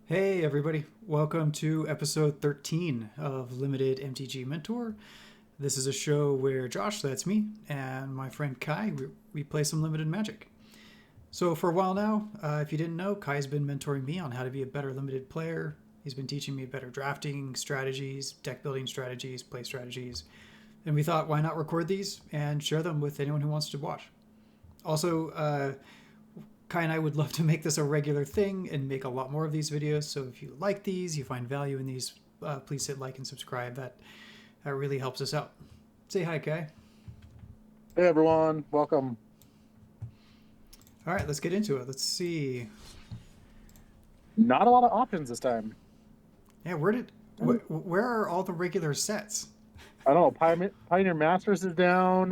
Hey everybody, welcome to episode 13 of Limited MTG Mentor. This is a show where Josh, that's me, and my friend Kai, we play some limited magic. So for a while now, if you didn't know, Kai's been mentoring me on how to be a better limited player. He's been teaching me better drafting strategies, deck building strategies, play strategies, and we thought why not record these and share them with anyone who wants to watch. Also, Kai and I would love to make this a regular thing and make a lot more of these videos. So if you like these, you find value in these, please hit like and subscribe. That really helps us out. Say hi, Kai. Hey everyone, welcome. All right, let's get into it. Let's see. Not a lot of options this time. Yeah, I where are all the regular sets? don't know. Pioneer Masters is down.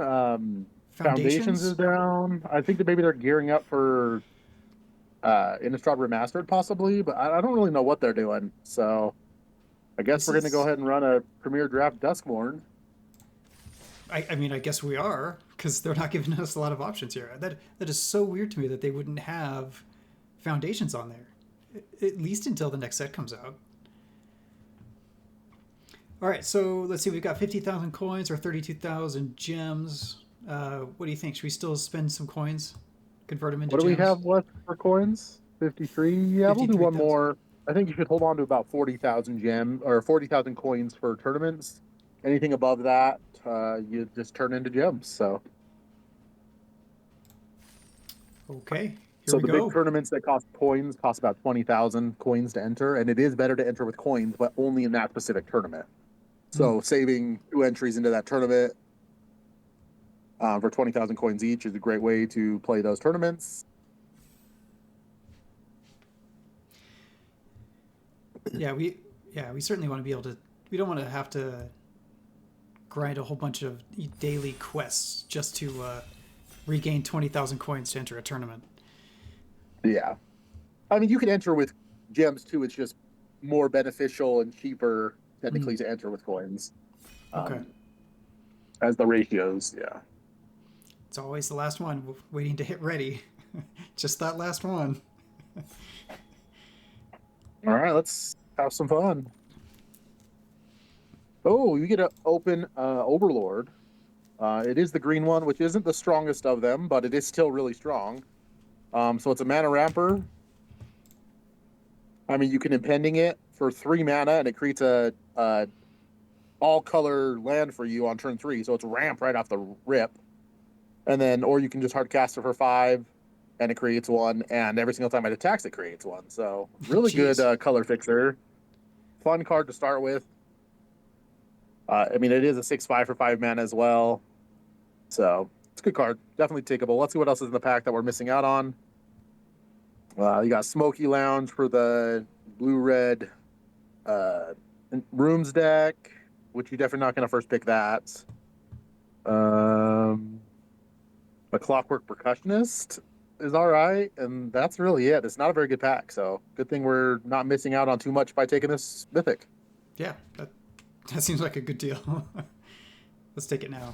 Foundations is Foundations? down. I think that maybe they're gearing up for Innistrad Remastered possibly, but I don't really know what they're doing. So I guess This we're going to go is. ahead and run a Premier Draft Duskmourn. I mean, I guess we are because they're not giving us a lot of options here. That is so weird to me that they wouldn't have foundations on there, at least until the next set comes out. All right, so let's see. We've got 50,000 coins or 32,000 gems. What do you think? Should we still spend some coins, convert them into What do we gems? have left for coins? 53. Yeah, we'll do one 53,000. more. I think you should hold on to about 40,000 gem or 40,000 coins for tournaments. Anything above that, you just turn into gems. Okay, here So we the big go. tournaments that cost coins cost about 20,000 coins to enter, and it is better to enter with coins, but only in that specific tournament. Hmm. So saving two entries into that tournament for 20,000 coins each is a great way to play those tournaments. Yeah, we certainly want to be able to. We don't want to have to grind a whole bunch of daily quests just to regain 20,000 coins to enter a tournament. Yeah, I mean you can enter with gems too. It's just more beneficial and cheaper Hmm. technically to enter with coins Okay, um, as the ratios. Yeah. it's always the last one waiting to hit ready. Just that last one. All right, let's have some fun. Oh, you get to open Overlord. It is the green one, which isn't the strongest of them, but it is still really strong. So it's a mana ramper. I mean, you can impending it for 3 mana, and it creates a all color land for you on turn 3. So it's ramp right off the rip, and then or you can just hard cast it for 5, and it creates one. And every single time it attacks, it creates one. So really good Jeez. color fixer. Fun card to start with. I mean, it is a 6/5 for 5 mana as well. So it's a good card. Definitely takeable. Let's see what else is in the pack that we're missing out on. You got Smoky Lounge for the blue red uh, rooms deck, which you're definitely not going to first pick that. Um, a Clockwork Percussionist is all right, and that's really it. It's not a very good pack, so good thing we're not missing out on too much by taking this Mythic. Yeah, that seems like a good deal. Let's take it now.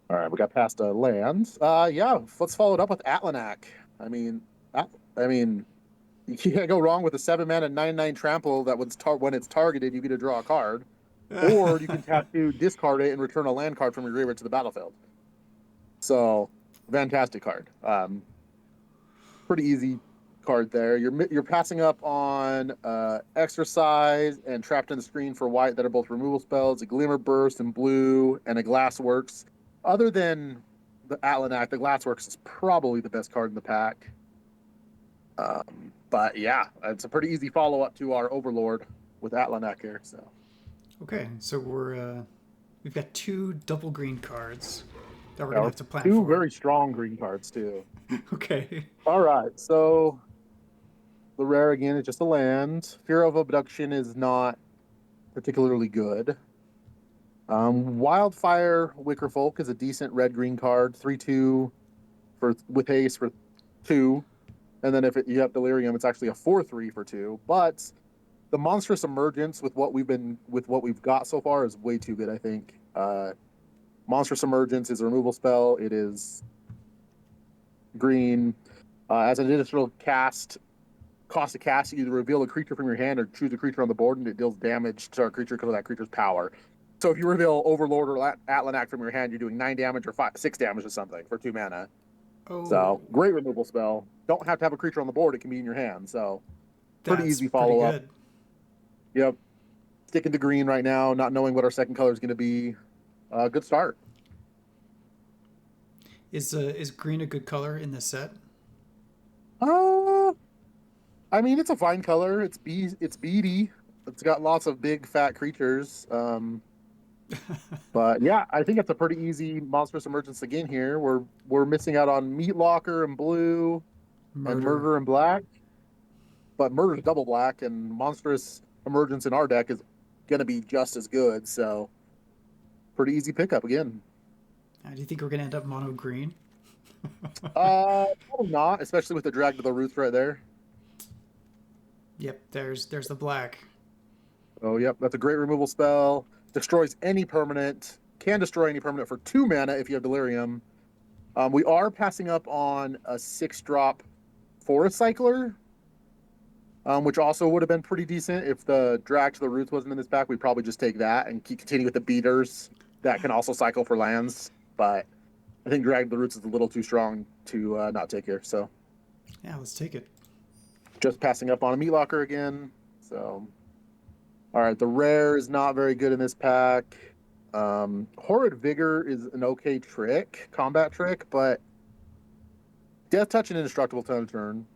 All right, we got past lands. Yeah, let's follow it up with Atlanak. I mean, I mean, you can't go wrong with a 7 mana 9/9 trample that when it's targeted, you get to draw a card. Or you can tap to discard it and return a land card from your graveyard to the battlefield. So, fantastic card. Pretty easy card there. You're passing up on Exercise and Trapped in the Screen for white that are both removal spells, a Glimmer Burst in blue, and a Glassworks. Other than the Atlanak, the Glassworks is probably the best card in the pack. But yeah, it's a pretty easy follow up to our Overlord with Atlanak here. So Okay, so we've got two double green cards that we're yeah, gonna we're have to plan two for. very strong green cards too. Okay. All right, so the rare again is just a land. Fear of Abduction is not particularly good. Wildfire Wickerfolk is a decent red green card, 3/2 for with haste for 2, and then if you have Delirium, it's actually a 4/3 for 2. But the Monstrous Emergence with what we've got so far is way too good. I think Monstrous Emergence is a removal spell. It is green as an additional cast. cost of cast, you either reveal a creature from your hand or choose a creature on the board, and it deals damage to a creature because of that creature's power. So if you reveal Overlord or Atlanak from your hand, you're doing 9 damage or 6 damage or something for 2 mana. Oh, So great removal spell. Don't have to have a creature on the board; it can be in your hand. So pretty that's easy pretty follow up. good. Yep. Sticking to green right now, not knowing what our second color is going to be. Good start. Is green a good color in this set? Uh, I mean, it's a fine color. It's beady. It's got lots of big fat creatures. But yeah, I think it's a pretty easy monstrous emergence again here. We're missing out on Meat Locker and blue and Murder. Murder and black, but Murder's double black and monstrous emergence in our deck is going to be just as good. So pretty easy pickup again. Do you think we're gonna end up mono green? Probably not, especially with the drag to the roots right there. Yep. There's the black. Oh, yep, that's a great removal spell. Destroys any permanent. Can destroy any permanent for 2 mana if you have Delirium. We are passing up on a 6-drop Forest Cycler, which also would have been pretty decent if the drag to the roots wasn't in this pack. We'd probably just take that and continue with the beaters that can also cycle for lands. But I think drag to the roots is a little too strong to not take here. So Yeah, let's take it. just passing up on a Meat Locker again. So, all right, the rare is not very good in this pack. Horrid Vigor is an okay combat trick, but Death Touch and Indestructible turn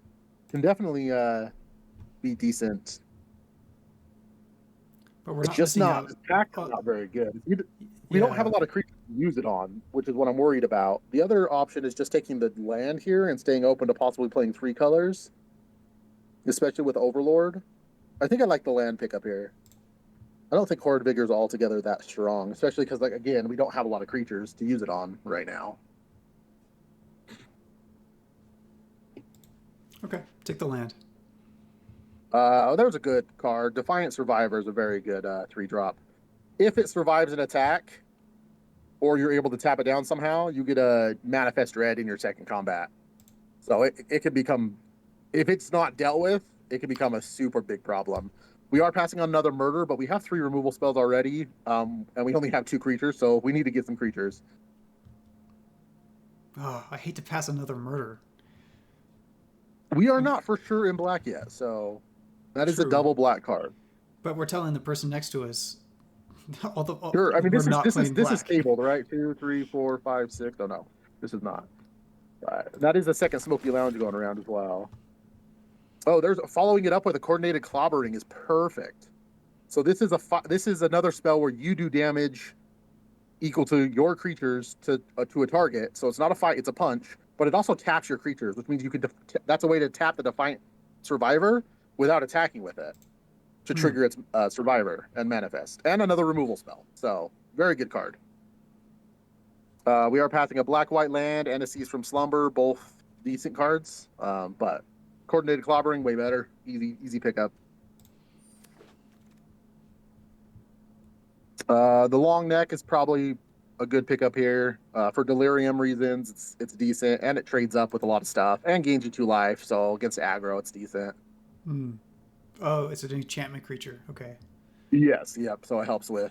can definitely be decent. But we're It's not just missing not, out. this pack is Uh, not very good. We don't have a yeah. lot of creatures to use it on, which is what I'm worried about. The other option is just taking the land here and staying open to possibly playing 3 colors, especially with Overlord. I think I like the land pickup here. I don't think Horrid Vigor is altogether that strong, especially because, like, again, we don't have a lot of creatures to use it on right now. Okay. Take the land. There's a good card. Defiant Survivor is a very good 3-drop. If it survives an attack, or you're able to tap it down somehow, you get a Manifest Dread in your second combat. So it could become, if it's not dealt with, it can become a super big problem. We are passing on another Murder, but we have 3 removal spells already, and we only have 2 creatures, so we need to get some creatures. Oh, I hate to pass another murder. We are not for sure in black yet, so that is a True. double black card. But we're telling the person next to us, Sure. I mean, we're not playing this is black. tabled, right? 2, 3, 4, 5, 6. Oh no, this is not. That is a second Smoky Lounge going around as well. Oh, there's following it up with a Coordinated Clobbering is perfect. So this is another spell where you do damage equal to your creatures to a target. So it's not a fight, it's a punch, but it also taps your creatures, which means you could. That's a way to tap the Defiant Survivor without attacking with it to Hmm. trigger its Survivor and Manifest, and another removal spell. So very good card. We are passing a black-white land and a Seize from Slumber, both decent cards, but Coordinated Clobbering way better, easy pickup. The long neck is probably a good pickup here for Delirium reasons. It's decent, and it trades up with a lot of stuff and gains you 2 life. So against aggro, it's decent. Hmm. Oh, it's an enchantment creature. Okay. Yes, yep. So it helps with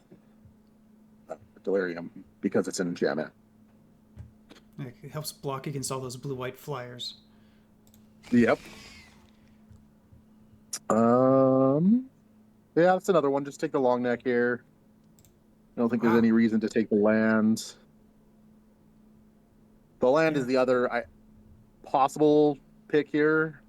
Delirium because it's an enchantment. It helps block against all those blue-white flyers. Yep. Yeah, that's another one. Just take the long neck here. I don't think there's Wow. any reason to take the land. The land Yeah. is the other possible pick here.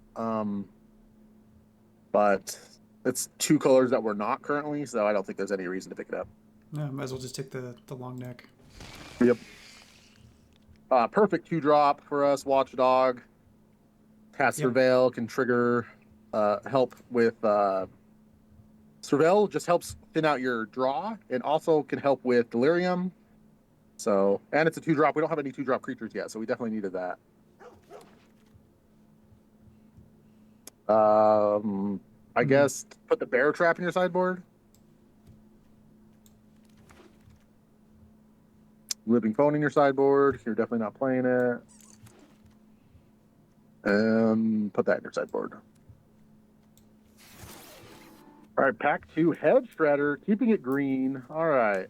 But it's 2 colors that we're not currently, so I don't think there's any reason to pick it up. No, might as well just take the long neck. Yep. Perfect 2-drop for us. Watchdog. Cast Yep. Surveil can trigger help with Surveil just helps thin out your draw and also can help with Delirium. So, and it's a 2-drop. We don't have any 2-drop creatures yet, so we definitely needed that. I guess put the Bear Trap in your sideboard. Living Phone in your sideboard. You're definitely not playing it. And put that in your sideboard. All right, pack 2, Hedge Shredder, keeping it green. All right.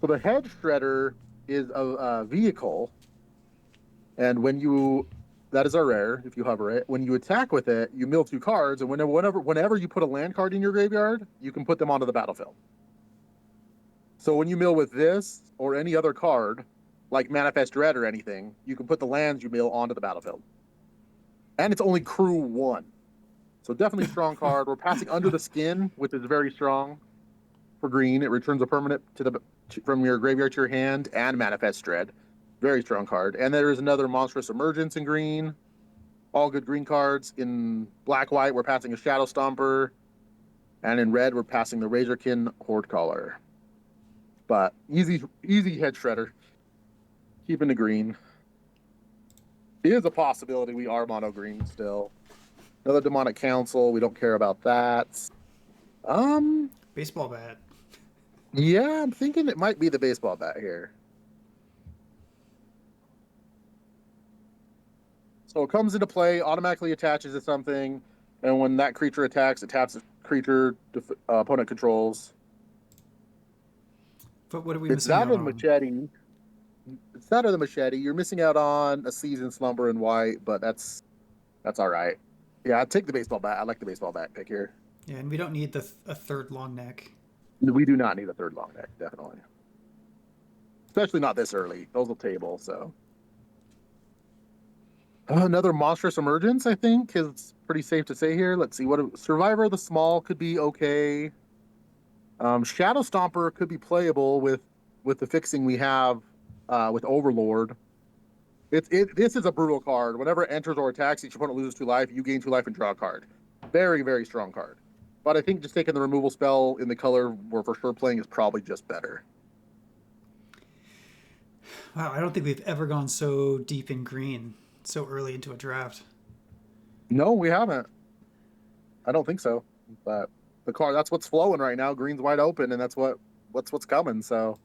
So the Hedge Shredder is a vehicle, and that is our rare. If you hover it, when you attack with it, you mill 2 cards, and whenever you put a land card in your graveyard, you can put them onto the battlefield. So when you mill with this or any other card, like Manifest Dread or anything, you can put the lands you mill onto the battlefield. And it's only crew 1. So definitely strong card. We're passing Under the Skin, which is very strong for green. It returns a permanent from your graveyard to your hand and Manifest Dread. Very strong card. And there is another Monstrous Emergence in green. All good green cards. In black-white, we're passing a Shadow Stomper. And in red, we're passing the Razorkin Horde Caller. But easy Hedge Shredder. Keeping the green. It is a possibility we are mono green still. Another Demonic Council. We don't care about that. Baseball bat. Yeah, I'm thinking it might be the baseball bat here. So it comes into play, automatically attaches to something, and when that creature attacks, it taps a creature opponent controls. But what are we It's missing that out or the on? machete. It's that or the machete. You're missing out on a Seasoned Slumber in white, but that's all right. Yeah, I'd take the baseball bat. I like the baseball bat pick here. Yeah, and we don't need a third long neck. We do not need a third long neck, definitely. Especially not this early. Those will table, so. Another Monstrous Emergence, I think, is pretty safe to say here. Let's see. Survivor of the Small could be okay. Shadow Stomper could be playable with the fixing we have with Overlord. This is a brutal card. Whenever it enters or attacks, each opponent loses 2 life. You gain 2 life and draw a card. Very, very strong card. But I think just taking the removal spell in the color we're for sure playing is probably just better. Wow, I don't think we've ever gone so deep in green so early into a draft. No, we haven't. I don't think so. But the card, that's what's flowing right now. Green's wide open, and that's what's coming. So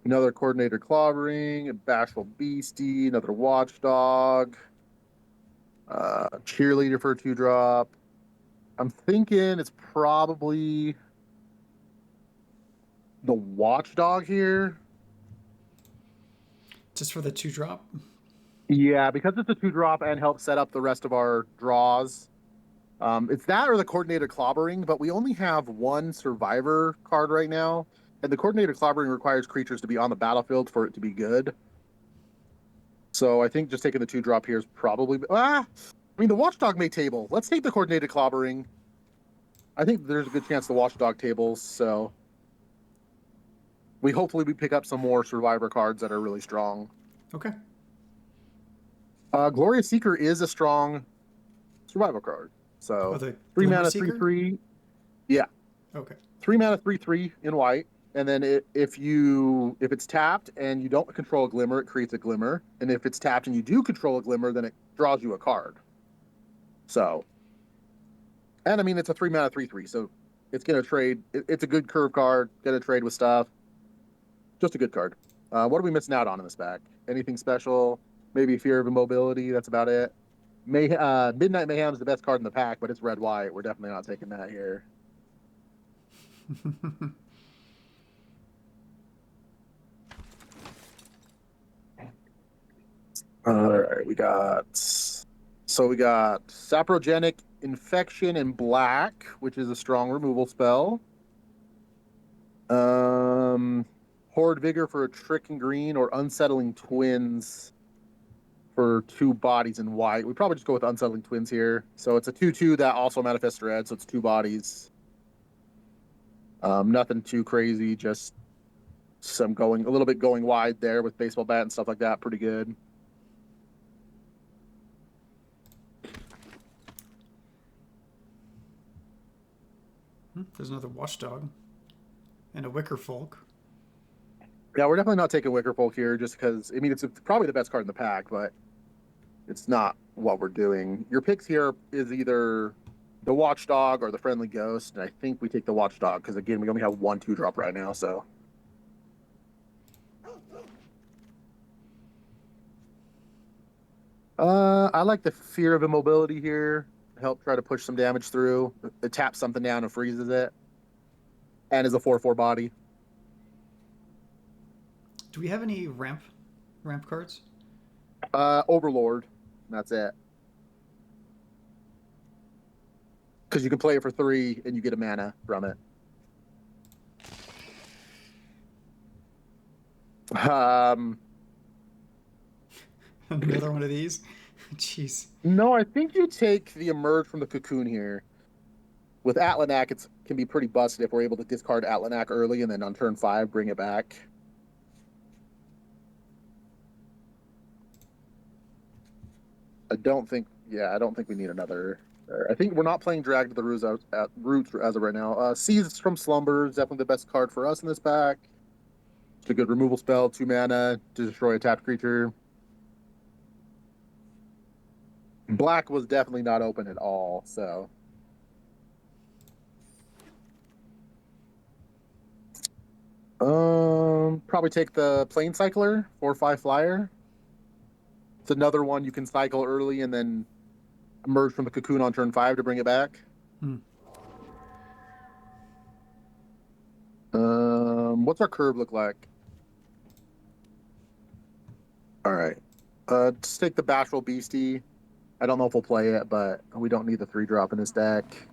another Coordinator Clobbering, a Bashful Beastie, another Watchdog, Cheerleader for a 2-drop. I'm thinking it's probably the Watchdog here. Just for the 2-drop? Yeah, because it's a 2-drop and helps set up the rest of our draws. It's that or the Coordinator Clobbering, but we only have 1 Survivor card right now, and the Coordinator Clobbering requires creatures to be on the battlefield for it to be good. So I think just taking the 2-drop here is probably... I mean, the Watchdog may table. Let's take the Coordinated Clobbering. I think there's a good chance the Watchdog tables, so... Hopefully we pick up some more Survivor cards that are really strong. Okay. Glorious Seeker is a strong Survival card. So, 3 mana, 3/3. Yeah. Okay. 3 mana, 3/3 in white. And then if it's tapped and you don't control a Glimmer, it creates a Glimmer. And if it's tapped and you do control a Glimmer, then it draws you a card. So, and I mean, it's a 3 mana, 3/3. So it's going to trade. It's a good curve card. Going to trade with stuff. Just a good card. What are we missing out on in this pack? Anything special? Maybe Fear of Immobility. That's about it. Midnight Mayhem is the best card in the pack, but it's red-white. We're definitely not taking that here. All right, we got Saprogenic Infection in black, which is a strong removal spell. Horde Vigor for a trick in green, or Unsettling Twins for 2 bodies in white. We probably just go with Unsettling Twins here. So it's a 2/2 that also manifests red, so it's 2 bodies. Nothing too crazy, just a little bit going wide there with baseball bat and stuff like that. Pretty good. There's another Watchdog and a Wicker Folk. Yeah, we're definitely not taking Wicker Folk here just because, I mean, it's probably the best card in the pack, but it's not what we're doing. Your picks here is either the Watchdog or the Friendly Ghost, and I think we take the Watchdog because, again, we only have 1 2-drop right now, so. I like the Fear of Immobility here. help try to push some damage through. It taps something down and freezes it. And is a 4/4 body. Do we have any ramp cards? Overlord. That's it. Because you can play it for 3 and you get a mana from it. Another one of these? Jeez. No, I think you take the Emerge from the Cocoon here. With Altanak, it can be pretty busted if we're able to discard Altanak early and then on turn 5 bring it back. I don't think we need another. I think we're not playing Drag to the Roots as of right now. Seize from Slumber is definitely the best card for us in this pack. It's a good removal spell, 2 mana to destroy a tapped creature. Black was definitely not open at all, so. Probably take the Plane Cycler, 4/5 flyer. It's another one you can cycle early and then emerge from the Cocoon on turn 5 to bring it back. What's our curve look like? All right. Just take the Bashful Beastie. I don't know if we'll play it, but we don't need the 3-drop in this deck.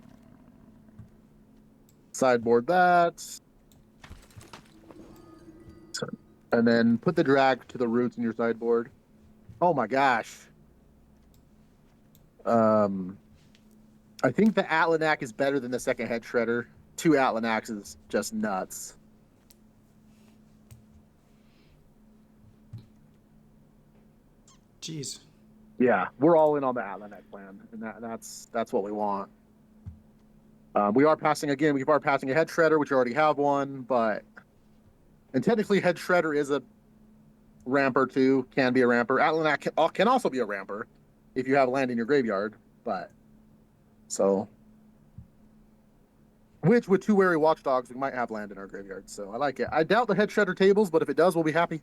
Sideboard that. And then put the Drag to the Roots in your sideboard. Oh my gosh. I think the Altanak is better than the second Head Shredder. 2 Atlanaks is just nuts. Jeez. Yeah, we're all in on the Altanak plan, and that's what we want. We are passing a Head Shredder, which you already have one, and technically Head Shredder is a ramper too, can be a ramper. Altanak can also be a ramper if you have land in your graveyard, which with 2 Wary Watchdogs, we might have land in our graveyard, so I like it. I doubt the Head Shredder tables, but if it does, we'll be happy.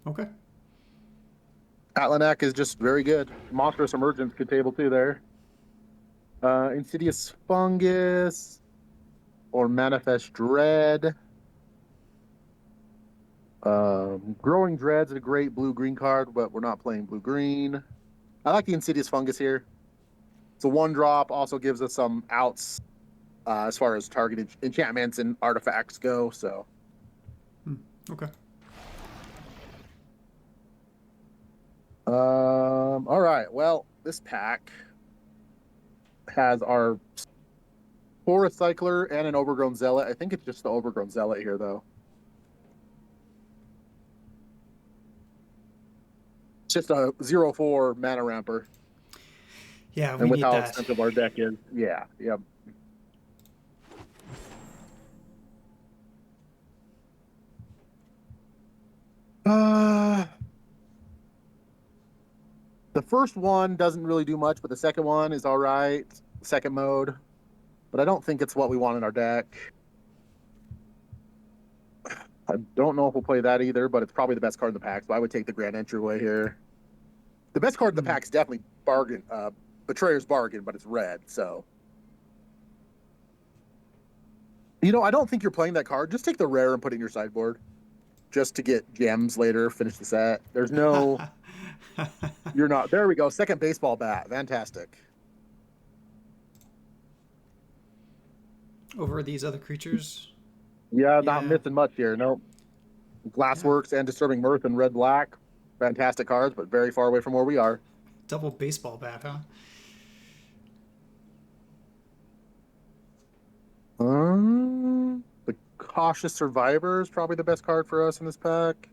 Okay. Altanak is just very good. Monstrous Emergence could table too there. Insidious Fungus or Manifest Dread. Growing Dread's a great blue-green card, but we're not playing blue-green. I like the Insidious Fungus here. It's a 1-drop, also gives us some outs as far as targeted enchantments and artifacts go, so. Okay. All right. Well, this pack has our Forest Cycler and an Overgrown Zealot. I think it's just the Overgrown Zealot here, though. It's just a 0/4 mana ramper. Yeah, we and with need how that. expensive our deck is, yeah. The first one doesn't really do much, but the second one is all right. Second mode, but I don't think it's what we want in our deck. I don't know if we'll play that either, but it's probably the best card in the pack, so I would take the Grand Entryway here. The best card in the pack is definitely Betrayer's Bargain, but it's red, so. I don't think you're playing that card. Just take the rare and put it in your sideboard. Just to get gems later, finish the set. There's no... You're not. There we go. Second baseball bat. Fantastic. Over these other creatures? Yeah, not missing much here. Nope. Glassworks and Disturbing Mirth and red-black. Fantastic cards, but very far away from where we are. Double baseball bat, huh? The Cautious Survivor is probably the best card for us in this pack.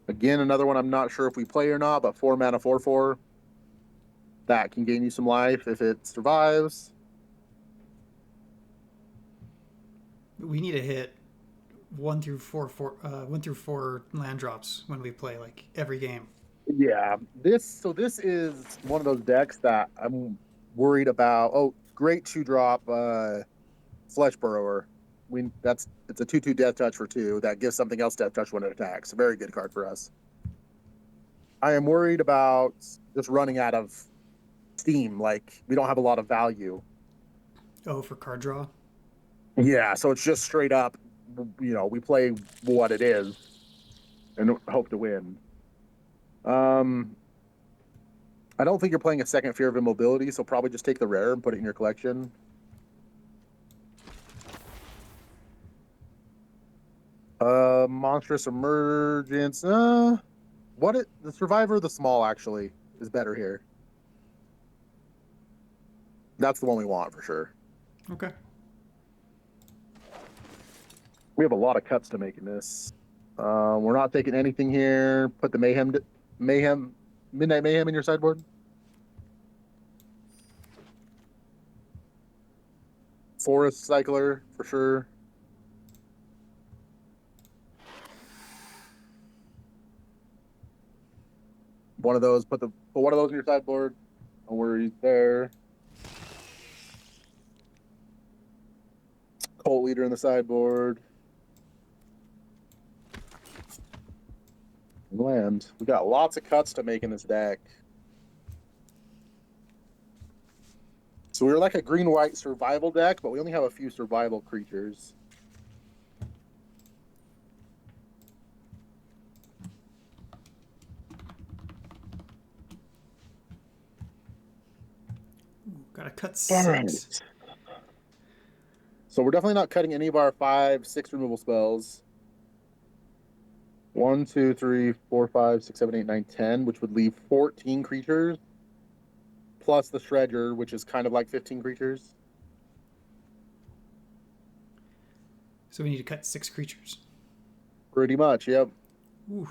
Again, another one I'm not sure if we play or not, but 4 mana, 4/4. That can gain you some life if it survives. We need to hit 1 through 4 land drops when we play, like, every game. Yeah, this is one of those decks that I'm worried about. Oh, great 2-drop Flesh Burrower. It's a 2/2 Death Touch for 2 that gives something else Death Touch when it attacks. A very good card for us. I am worried about just running out of steam. Like, we don't have a lot of value. Oh, for card draw? Yeah, so it's just straight up, we play what it is and hope to win. I don't think you're playing a second Fear of Immobility, so probably just take the rare and put it in your collection. Monstrous Emergence. The Survivor of the Small actually is better here. That's the one we want for sure. Okay. We have a lot of cuts to make in this. We're not taking anything here. Put the Midnight Mayhem in your sideboard. Forest Cycler for sure. One of those. Put one of those in your sideboard. No worries there. Cult Leader in the sideboard. Land. We got lots of cuts to make in this deck. So we're like a green-white survival deck, but we only have a few survival creatures. Ooh, gotta cut 6. Right. So we're definitely not cutting any of our 5, 6 removal spells. 1, 2, 3, 4, 5, 6, 7, 8, 9, 10, which would leave 14 creatures. Plus the Shredder, which is kind of like 15 creatures. So we need to cut 6 creatures. Pretty much, yep. Ooh.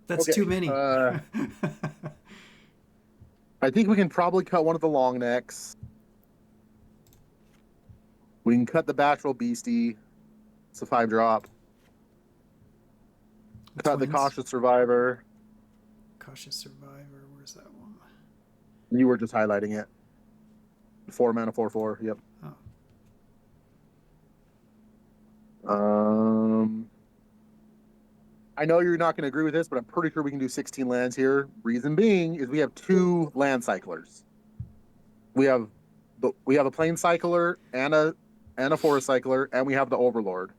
That's too many. I think we can probably cut one of the long necks. We can cut the Bashful Beastie. It's a 5-drop. Cut the Cautious Survivor. Cautious Survivor. Where's that one? You were just highlighting it. 4 mana, 4/4. Yep. Oh. I know you're not going to agree with this, but I'm pretty sure we can do 16 lands here. Reason being is we have 2 land cyclers. We have a Plain Cycler and a Forest Cycler, and we have the Overlord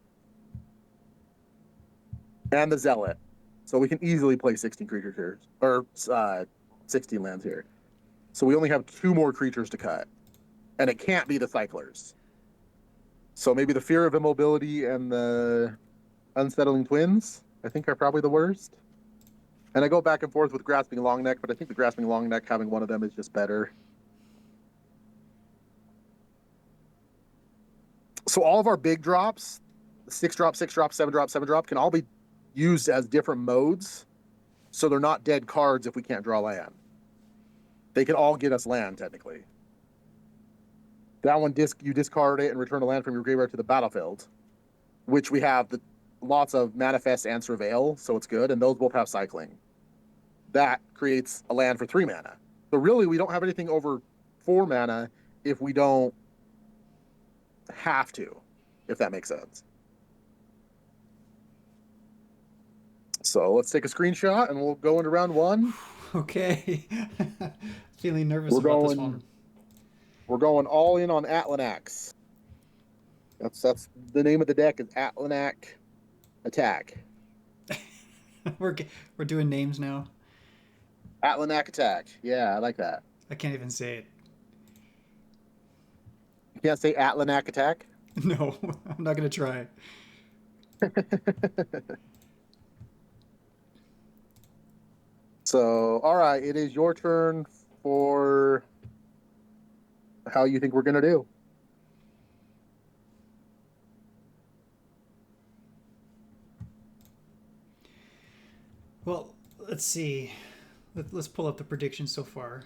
and the Zealot. So we can easily play 16 creatures here, or 16 lands here. So we only have 2 more creatures to cut, and it can't be the Cyclers. So maybe the Fear of Immobility and the Unsettling Twins, I think, are probably the worst. And I go back and forth with Grasping Longneck, but I think the Grasping Longneck, having one of them is just better. So all of our big drops, 6-drop, 6-drop, 7-drop, 7-drop, can all be used as different modes. So they're not dead cards if we can't draw land. They can all get us land, technically. That one, you discard it and return a land from your graveyard to the battlefield, which we have lots of Manifest and Surveil, so it's good, and those both have cycling. That creates a land for 3 mana. So really, we don't have anything over 4 mana if we don't have to, if that makes sense. So let's take a screenshot, and we'll go into round 1. Okay. Feeling nervous about this one. We're going all in on Altanak. That's the name of the deck is Altanak-Attack. We're doing names now. Altanak-Attack. Yeah, I like that. I can't even say it. You can't say Altanak-Attack? No, I'm not gonna try. So, all right, it is your turn for how you think we're gonna do. Well, let's see. Let's pull up the predictions so far.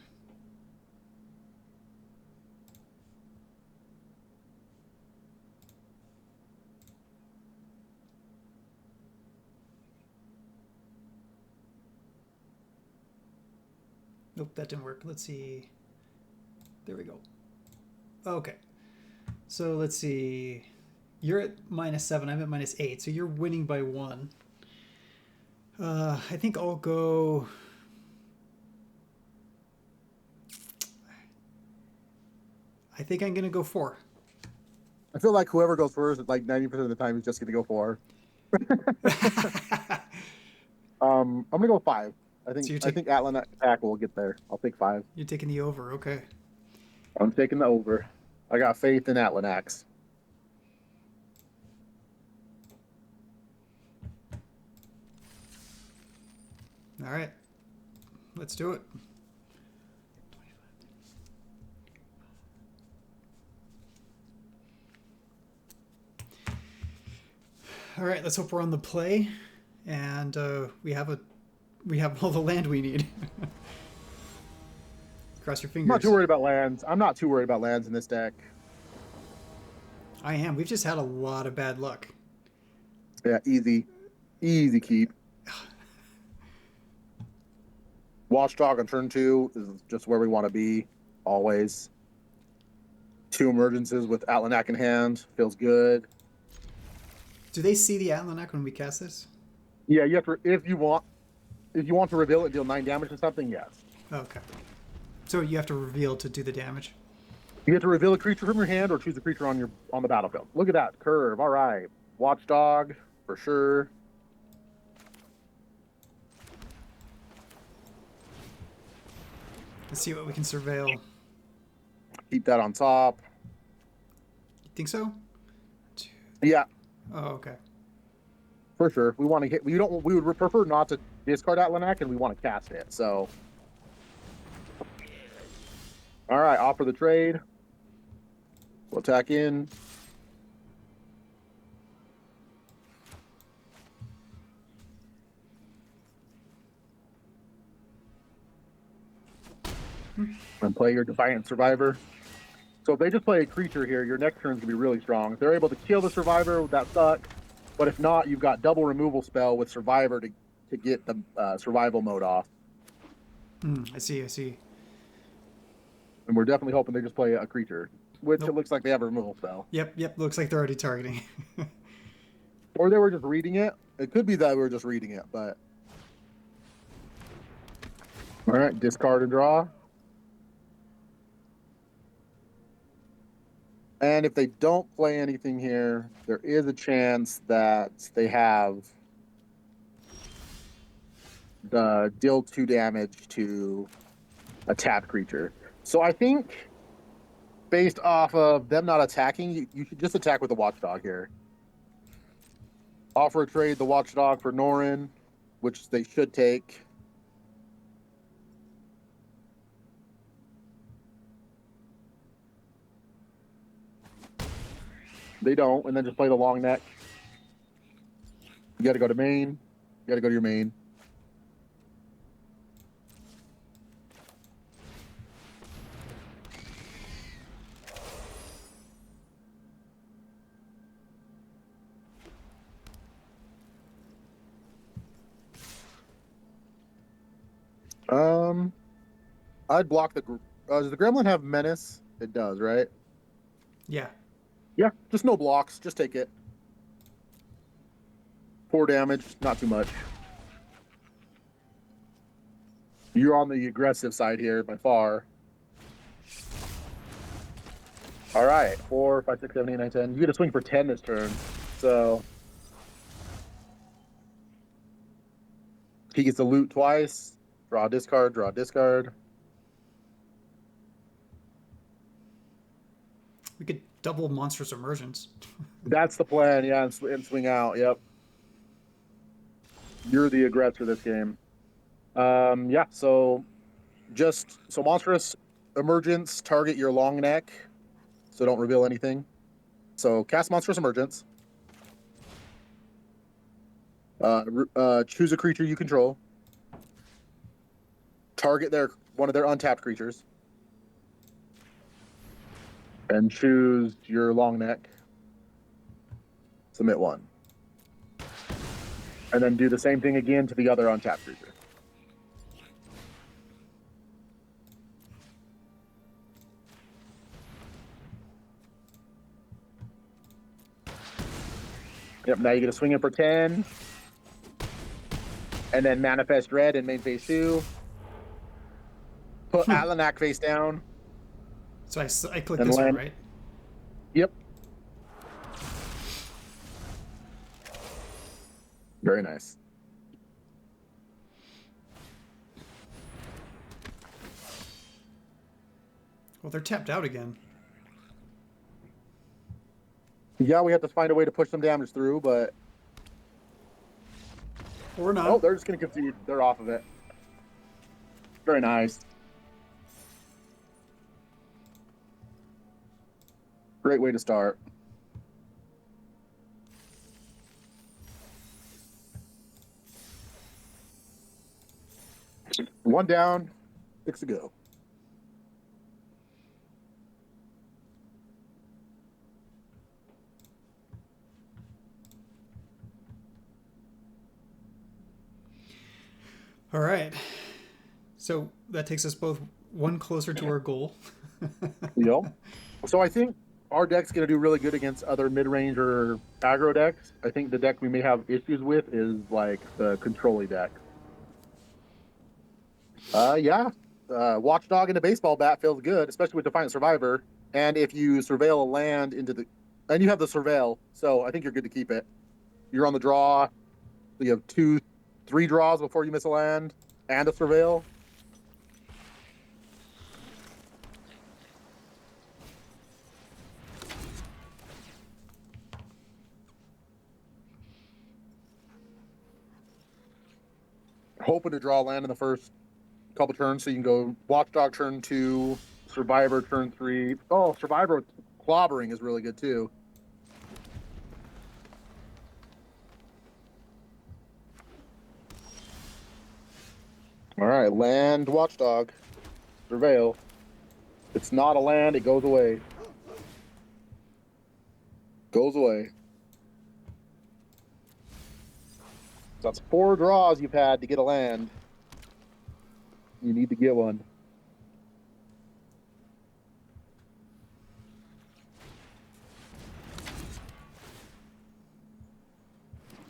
Nope, that didn't work. Let's see. There we go. Okay. So let's see. You're at -7. I'm at -8. So you're winning by 1. I think I'll go. I think I'm gonna go 4. I feel like whoever goes first, like 90% of the time, is just gonna go 4. I'm gonna go 5. I So think you're I taking think Altanak-Attack will get there. I'll take 5. you're taking the over. Okay. I'm taking the over. I got faith in Atlanax. All right. Let's do it. All right. Let's hope we're on the play, and we have all the land we need. Cross your I'm not fingers. too worried about lands. I'm not too worried about lands in this deck. I am. We've just had a lot of bad luck. Yeah, easy. Easy keep. Watchdog on turn 2 is just where we want to be, always. 2 emergences with Atlanak in hand. Feels good. Do they see the Altanak when we cast this? Yeah, you have to, if you want to reveal it and deal 9 damage to something, yes. Okay. So you have to reveal to do the damage. You have to reveal a creature from your hand or choose a creature on the battlefield. Look at that curve. All right. Watchdog for sure. Let's see what we can surveil. Keep that on top. You think so? Yeah, Oh, okay. for sure. We want to hit. We would prefer not to discard Atlanak, and we want to cast it. So, all right. Offer the trade. We'll attack in. And play your Defiant Survivor. So if they just play a creature here, your next turn is going to be really strong. If they're able to kill the Survivor, that sucks. But if not, you've got double removal spell with Survivor to get the survival mode off. I see. And we're definitely hoping they just play a creature, which Nope. it looks like they have a removal spell. Yep. Looks like they're already targeting. Or they were just reading it. It could be that we were just reading it, but... All right, discard and draw. And if they don't play anything here, there is a chance that they have the deal 2 damage to a tapped creature. So I think, based off of them not attacking, you should just attack with the Watchdog here. Offer a trade the Watchdog for Norin, which they should take. They don't, and then just play the long neck. You got to go to main. You got to go to your main. I'd block the. Does the Gremlin have Menace? It does, right? Yeah. Yeah, just no blocks. Just take it. 4 damage, not too much. You're on the aggressive side here by far. All right, 4, 5, 6, 7, 8, 9, 10. You get a swing for 10 this turn. So he gets to loot twice. Draw, discard, draw, discard. We could double Monstrous Emergence. That's the plan, yeah, and swing out. Yep. You're the aggressor this game. Yeah, so Monstrous Emergence, target your long neck, so don't reveal anything. So cast Monstrous Emergence. Choose a creature you control. Target one of their untapped creatures. And choose your long neck. Submit 1. And then do the same thing again to the other untapped creature. Yep, now you get a swing in for 10. And then manifest red in main phase 2. Put Altanak face down. So I click And this one, land. right? Yep. Very nice. Well, they're tapped out again. Yeah, we have to find a way to push some damage through, but... Or not. Oh, they're just going to concede. They're off of it. Very nice. Great way to start. One down, 6 to go. All right. So that takes us both one closer to our goal. Yep. So I think our deck's going to do really good against other mid-range or aggro decks. I think the deck we may have issues with is like the control-y deck. Yeah. Watchdog and a baseball bat feels good, especially with Defiant Survivor. And if you surveil a land into the... And you have the surveil, so I think you're good to keep it. You're on the draw. You have 3 draws before you miss a land and a surveil. Hoping to draw land in the first couple turns, so you can go Watchdog turn 2, Survivor turn 3. Oh, Survivor clobbering is really good too. All right, land Watchdog. Surveil. It's not a land, it goes away. Goes away. So that's 4 draws you've had to get a land. You need to get one.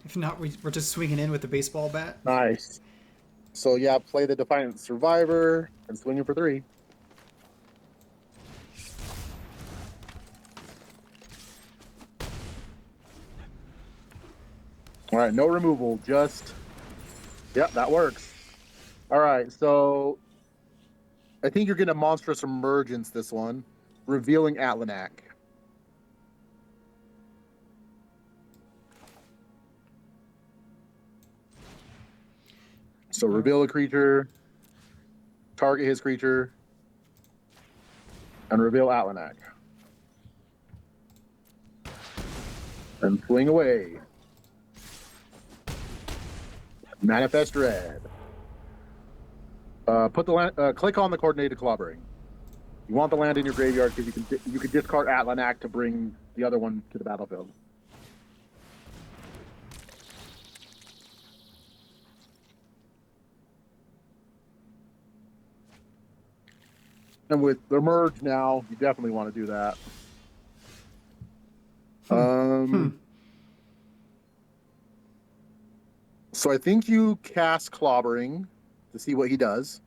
If not, we're just swinging in with the baseball bat. Nice. So yeah, play the Defiant Survivor and swing him for 3. All right, no removal, just... Yep, that works. All right, so I think you're getting a Monstrous Emergence this one, revealing Altanak. So reveal a creature, target his creature, and reveal Altanak. And swing away. Manifest red. Put the land, click on the coordinated clobbering. You want the land in your graveyard because you can discard Altanak to bring the other one to the battlefield. And with the merge now, you definitely want to do that. So I think you cast Clobbering to see what he does.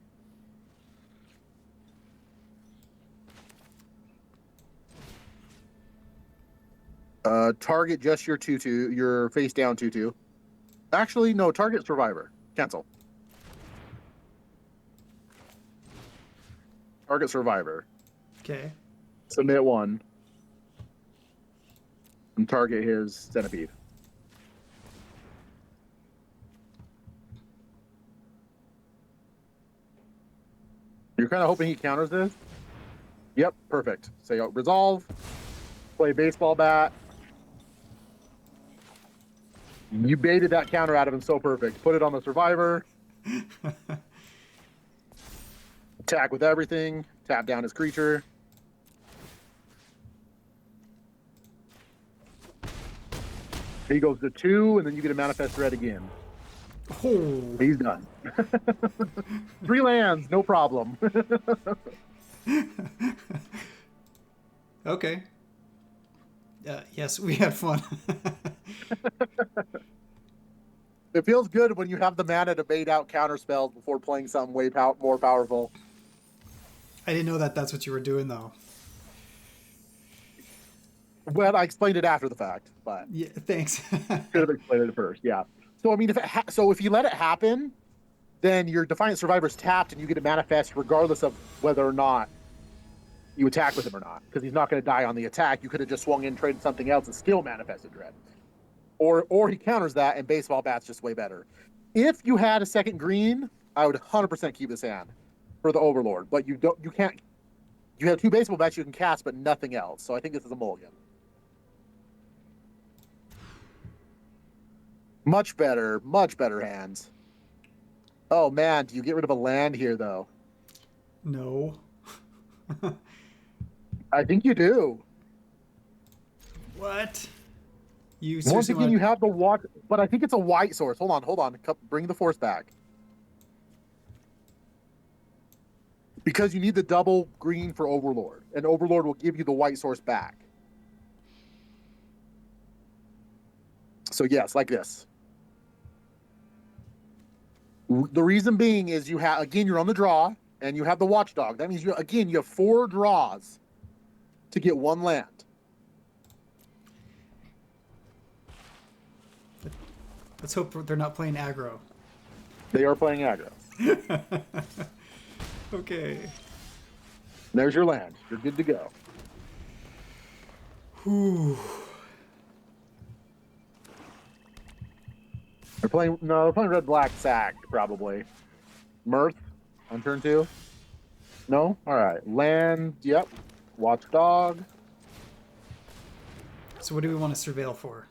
Target just your 2/2, your face down 2/2. Actually, no, target Survivor. Cancel. Target Survivor. Okay. Submit 1. And target his Centipede. You're kind of hoping he counters this? Yep, perfect. Say resolve, play baseball bat. You baited that counter out of him so perfect. Put it on the Survivor. Attack with everything. Tap down his creature. He goes to 2, and then you get a Manifest Red again. Oh. He's done. 3 lands, no problem. Okay. Yes, we had fun. It feels good when you have the mana to bait out counter spells before playing something way more powerful. I didn't know that that's what you were doing, though. Well, I explained it after the fact, but Yeah, thanks. should have explained it first. Yeah. So I mean, if you let it happen, then your Defiant Survivor's tapped, and you get to manifest regardless of whether or not you attack with him or not, because he's not going to die on the attack. You could have just swung in, traded something else, and still manifested Dread. Or he counters that, and baseball bat's just way better. If you had a second green, I would 100% keep this hand for the Overlord. But you can't. You have 2 baseball bats you can cast, but nothing else. So I think this is a mulligan. Much better hands. Oh man, do you get rid of a land here though? No. I think you do. What? You Once seriously again, you have the water, but I think it's a white source. Hold on. Bring the force back. Because you need the double green for Overlord, and Overlord will give you the white source back. So yes, like this. The reason being is you have, again, you're on the draw, and you have the Watchdog. That means you have 4 draws to get 1 land. Let's hope they're not playing aggro. They are playing aggro. Okay. There's your land. You're good to go. Whew. They're playing red-black sack, probably. Mirth on turn 2. No? Alright. Land, yep. Watchdog. So what do we want to surveil for?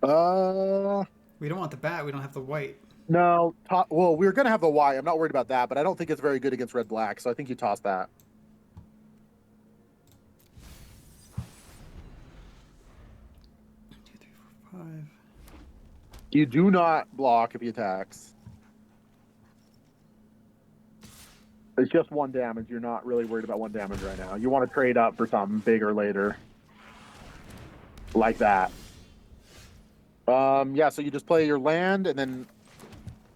We don't want the bat. We don't have the white. No. Well, we're going to have the white. I'm not worried about that, but I don't think it's very good against red-black, so I think you toss that. Two, three, four, 5. You do not block if he attacks. It's just 1 damage. You're not really worried about 1 damage right now. You want to trade up for something bigger later. Like that. Yeah, so you just play your land and then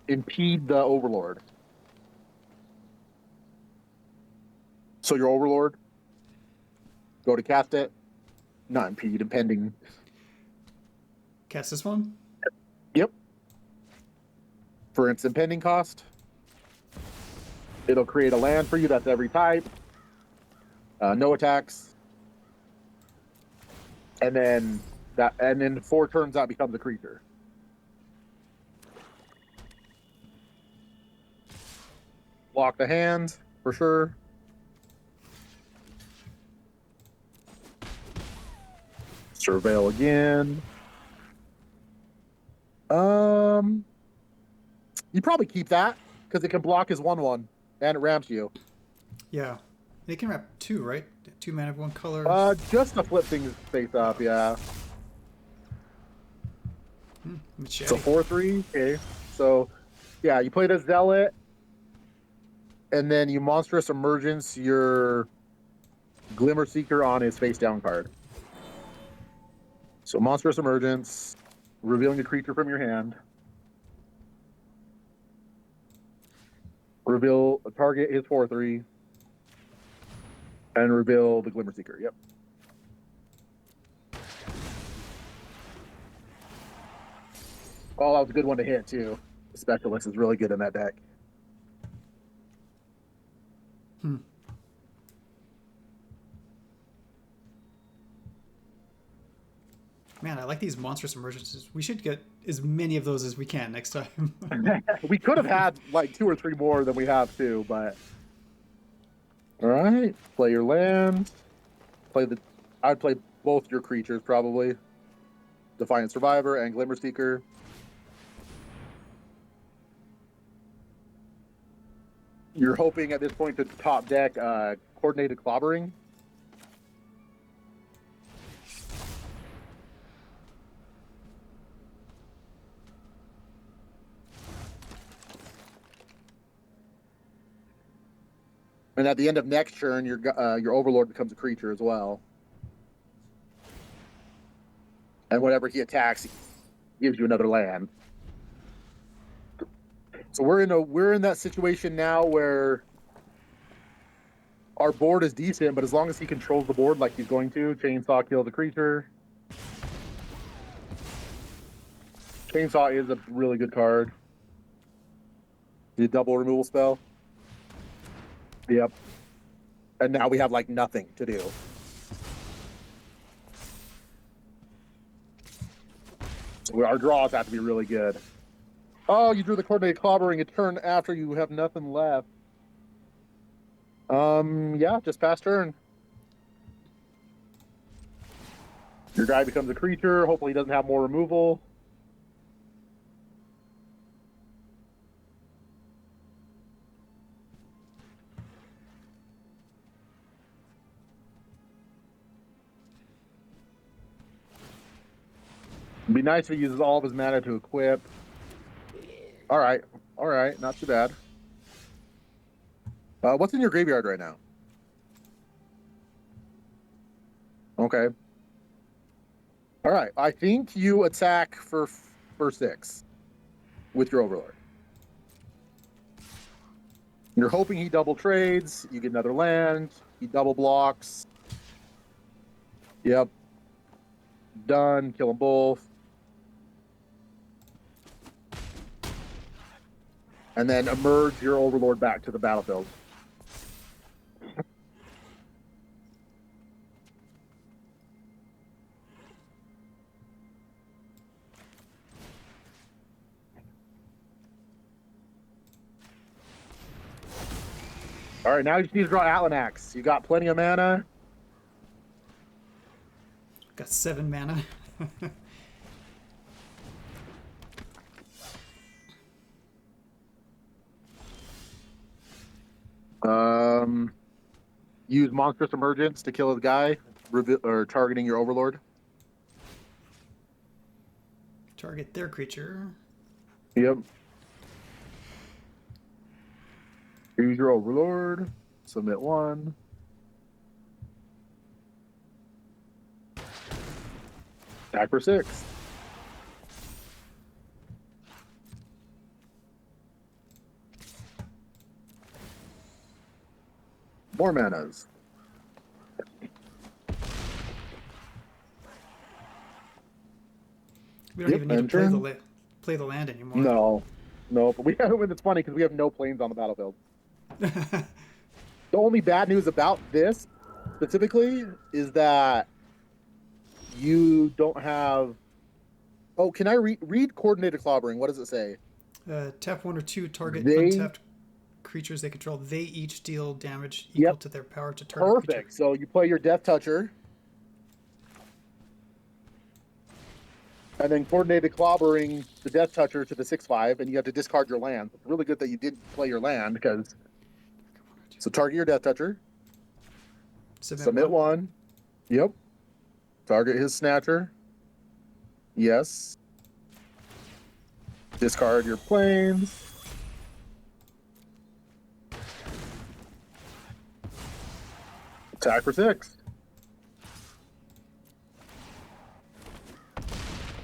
impede the Overlord. So your Overlord, go to cast it, not impede, impending. Cast this one? Yep. For its impending cost, it'll create a land for you. That's every type. No attacks. And then 4 turns that becomes a creature. Block the hand for sure. Surveil again. You probably keep that because it can block his 1/1 and it ramps you. Yeah. They can wrap 2, right? 2 mana of 1 color. Just to flip things face up, yeah. Machete. So 4/3, okay. So yeah, you play the Zealot, and then you Monstrous Emergence your Glimmer Seeker on his face down card. So Monstrous Emergence, revealing a creature from your hand. Reveal a target his 4/3. And reveal the Glimmer Seeker, yep. Oh, that was a good one to hit, too. The Specialist is really good in that deck. Man, I like these monstrous emergencies. We should get as many of those as we can next time. We could have had like 2 or 3 more than we have, too, but... All right, play your land. I'd play both your creatures, probably. Defiant Survivor and Glimmer Seeker. You're hoping at this point to top deck Coordinated Clobbering. And at the end of next turn, your Overlord becomes a creature as well. And whenever he attacks, gives you another land. So we're in that situation now where our board is decent, but as long as he controls the board like he's going to, chainsaw kill the creature. Chainsaw is a really good card. The double removal spell. Yep. And now we have like nothing to do. So our draws have to be really good. Oh, you drew the coordinated clobbering a turn after you have nothing left. Yeah, just past turn. Your guy becomes a creature. Hopefully he doesn't have more removal. It'd be nice if he uses all of his mana to equip. All right, not too bad. What's in your graveyard right now? Okay. All right, I think you attack for 6 with your Overlord. You're hoping he double trades. You get another land. He double blocks. Yep. Done. Kill them both. And then emerge your Overlord back to the battlefield. All right, now you just need to draw Altanak-Attack. You got plenty of mana. Got 7 mana. Use Monstrous Emergence to kill the guy, or targeting your Overlord. Target their creature. Yep. Use your Overlord. Submit 1. Attack for 6. More manas. We don't even need to play the land anymore. No, but we have. It's funny because we have no planes on the battlefield. The only bad news about this specifically is that you don't have. Oh, can I read coordinated clobbering? What does it say? Tap 1 or 2 target untapped creatures they control. They each deal damage equal to their power to target. Perfect. Creature. So you play your Death Toucher. And then coordinated clobbering the Death Toucher to the 6/5, and you have to discard your land. It's really good that you didn't play your land because. So target your Death Toucher. Submit 1. Yep. Target his Snatcher. Yes. Discard your planes. Attack for 6.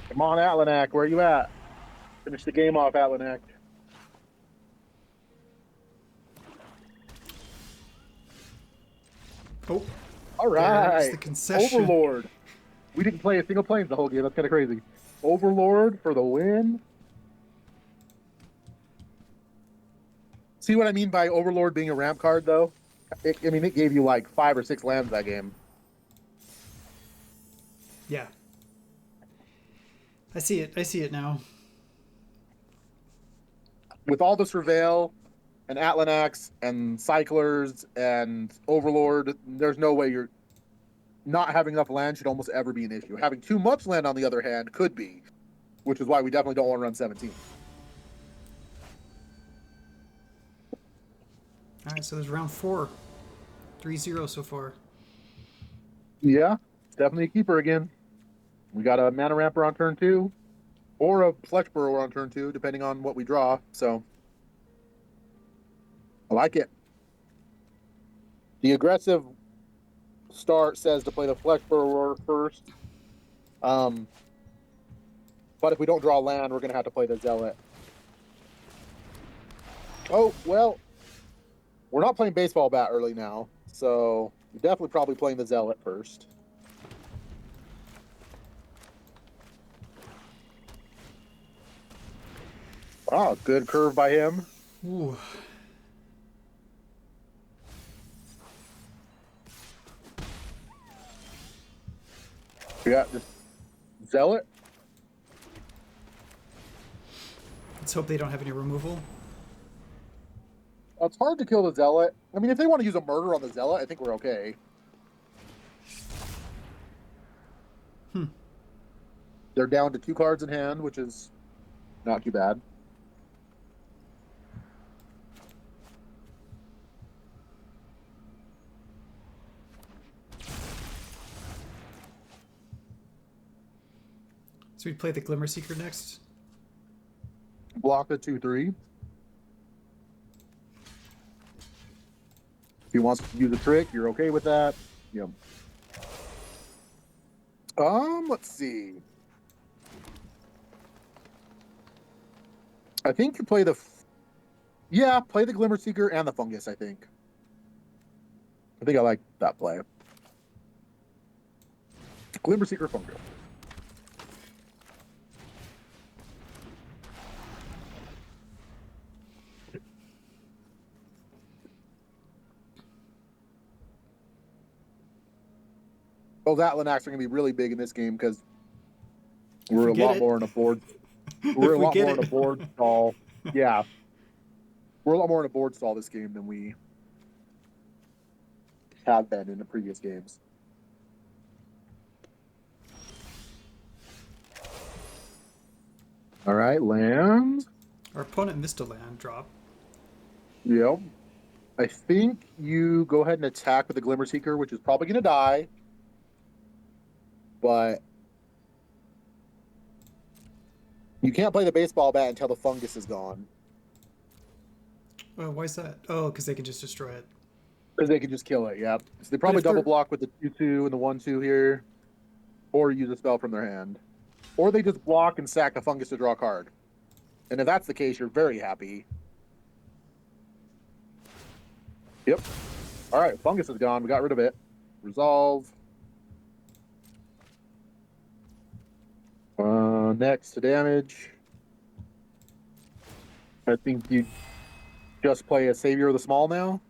Come on, Altanak, where are you at? Finish the game off, Altanak. Oh. All right. The concession. Overlord. We didn't play a single planes the whole game. That's kind of crazy. Overlord for the win. See what I mean by Overlord being a ramp card, though? It gave you like 5 or 6 lands that game. Yeah. I see it now. With all the Surveil and Altanak-Attacks and Cyclers and Overlord, there's no way you're not having enough land should almost ever be an issue. Having too much land, on the other hand, could be, which is why we definitely don't want to run 17. All right, so there's round 4. 3-0 so far. Yeah, it's definitely a keeper again. We got a Mana Ramper on turn 2, or a Flesh Burrower on turn 2, depending on what we draw. So, I like it. The aggressive start says to play the Flesh Burrower first. But if we don't draw land, we're going to have to play the Zealot. Oh, well, we're not playing baseball bat early now, so we're definitely probably playing the Zealot first. Wow, good curve by him. Ooh. Yeah, just Zealot. Let's hope they don't have any removal. It's hard to kill the Zealot. I mean, if they want to use a murder on the Zealot, I think we're okay. They're down to 2 cards in hand, which is not too bad. So we play the Glimmer Seeker next. Block the 2/3. If he wants to use a trick, you're okay with that. Yep. Let's see. I think you play the... Yeah, play the Glimmer Seeker and the Fungus, I think. I like that play. Glimmer Seeker, Fungus. Those Altanak-Attacks are going to be really big in this game because we're a lot more in a board. We're a lot more in a board stall. Yeah. We're a lot more in a board stall this game than we have been in the previous games. All right, land. Our opponent missed a land drop. Yep. I think you go ahead and attack with the Glimmer Seeker, which is probably going to die. But you can't play the baseball bat until the Fungus is gone. Oh, why is that? Oh, because they can just destroy it. Because they can just kill it, yeah. So they probably double block with the 2/2 and the 1/2 here. Or use a spell from their hand. Or they just block and sack the Fungus to draw a card. And if that's the case, you're very happy. Yep. All right, Fungus is gone. We got rid of it. Resolve. Next to damage. I think you just play a Savior of the Small now.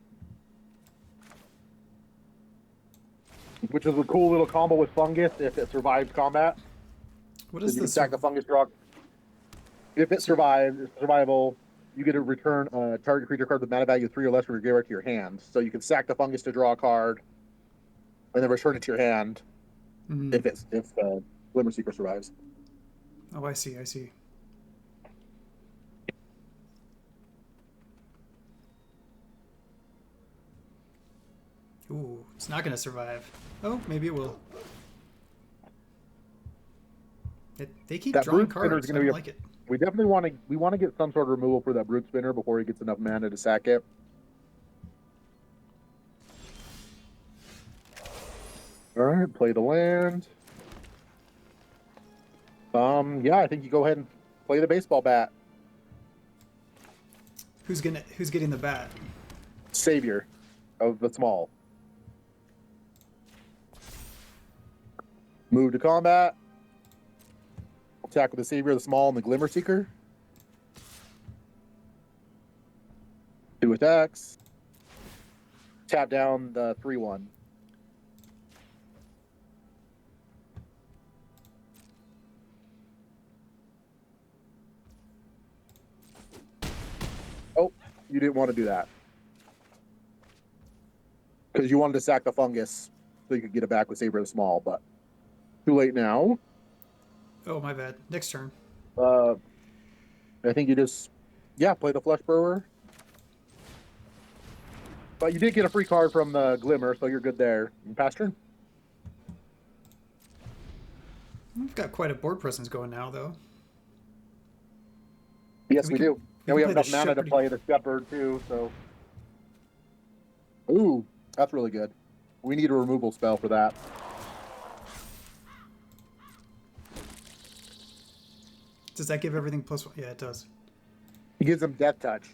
Which is a cool little combo with Fungus if it survives combat. What is this? You can this? stack the Fungus draw. If it survives, it's survival, you get to return a target creature card with mana value 3 or less from your graveyard to your hand. So you can sack the Fungus to draw a card, and then return it to your hand if Glimmer Seeker survives. Oh, I see. I see. Ooh, it's not going to survive. Oh, maybe it will. They keep drawing cards. I don't like it. We definitely want to get some sort of removal for that Brute Spinner before he gets enough mana to sack it. All right, play the land. Yeah, I think you go ahead and play the baseball bat. Who's getting the bat? Savior of the Small. Move to combat. Attack with the Savior of the Small and the Glimmer Seeker. 2 attacks. Tap down the 3/1. Oh, you didn't want to do that. Because you wanted to sack the Fungus so you could get it back with Saber of the Small, but too late now. Oh, my bad. Next turn. I think you just, play the Flesh Burrower. But you did get a free card from the Glimmer, so you're good there. Pass turn. We've got quite a board presence going now, though. Yes, we do. And we have enough mana to play the Shepherd, too, so... Ooh, that's really good. We need a removal spell for that. Does that give everything +1? Yeah, it does. He gives them death touch.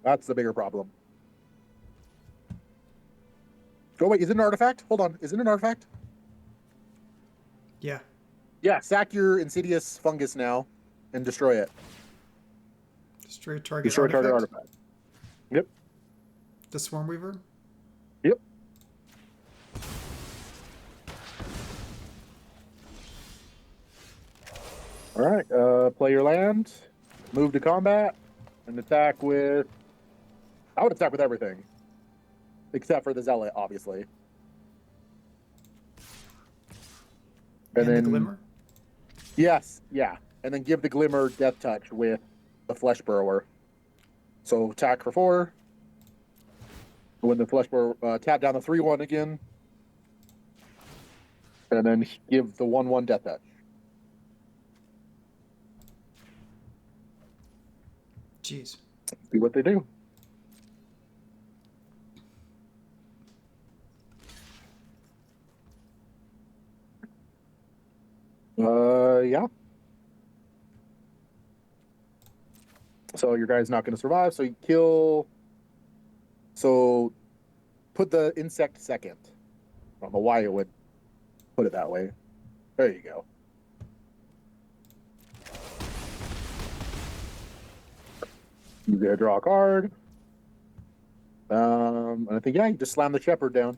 That's the bigger problem. Oh, wait, is it an artifact? Hold on. Is it an artifact? Yeah. Yeah, sack your Insidious Fungus now and destroy it. Destroy target Destroy artifact? target artifact. Yep. The Swarm Weaver? Yep. All right. Play your land, move to combat, and attack with... I would attack with everything. Except for the Zealot, obviously. And then the Glimmer? Yes, yeah. And then give the Glimmer Death Touch with the Flesh Burrower. So attack for 4. When the Flesh Burrower, tap down the 3/1 again. And then give the 1/1 Death Touch. Jeez. See what they do. Yeah. So your guy's not going to survive. So you kill. So put the insect second. I don't know why it would put it that way. There you go. You get to draw a card. And I think, yeah, you just slam the Shepherd down.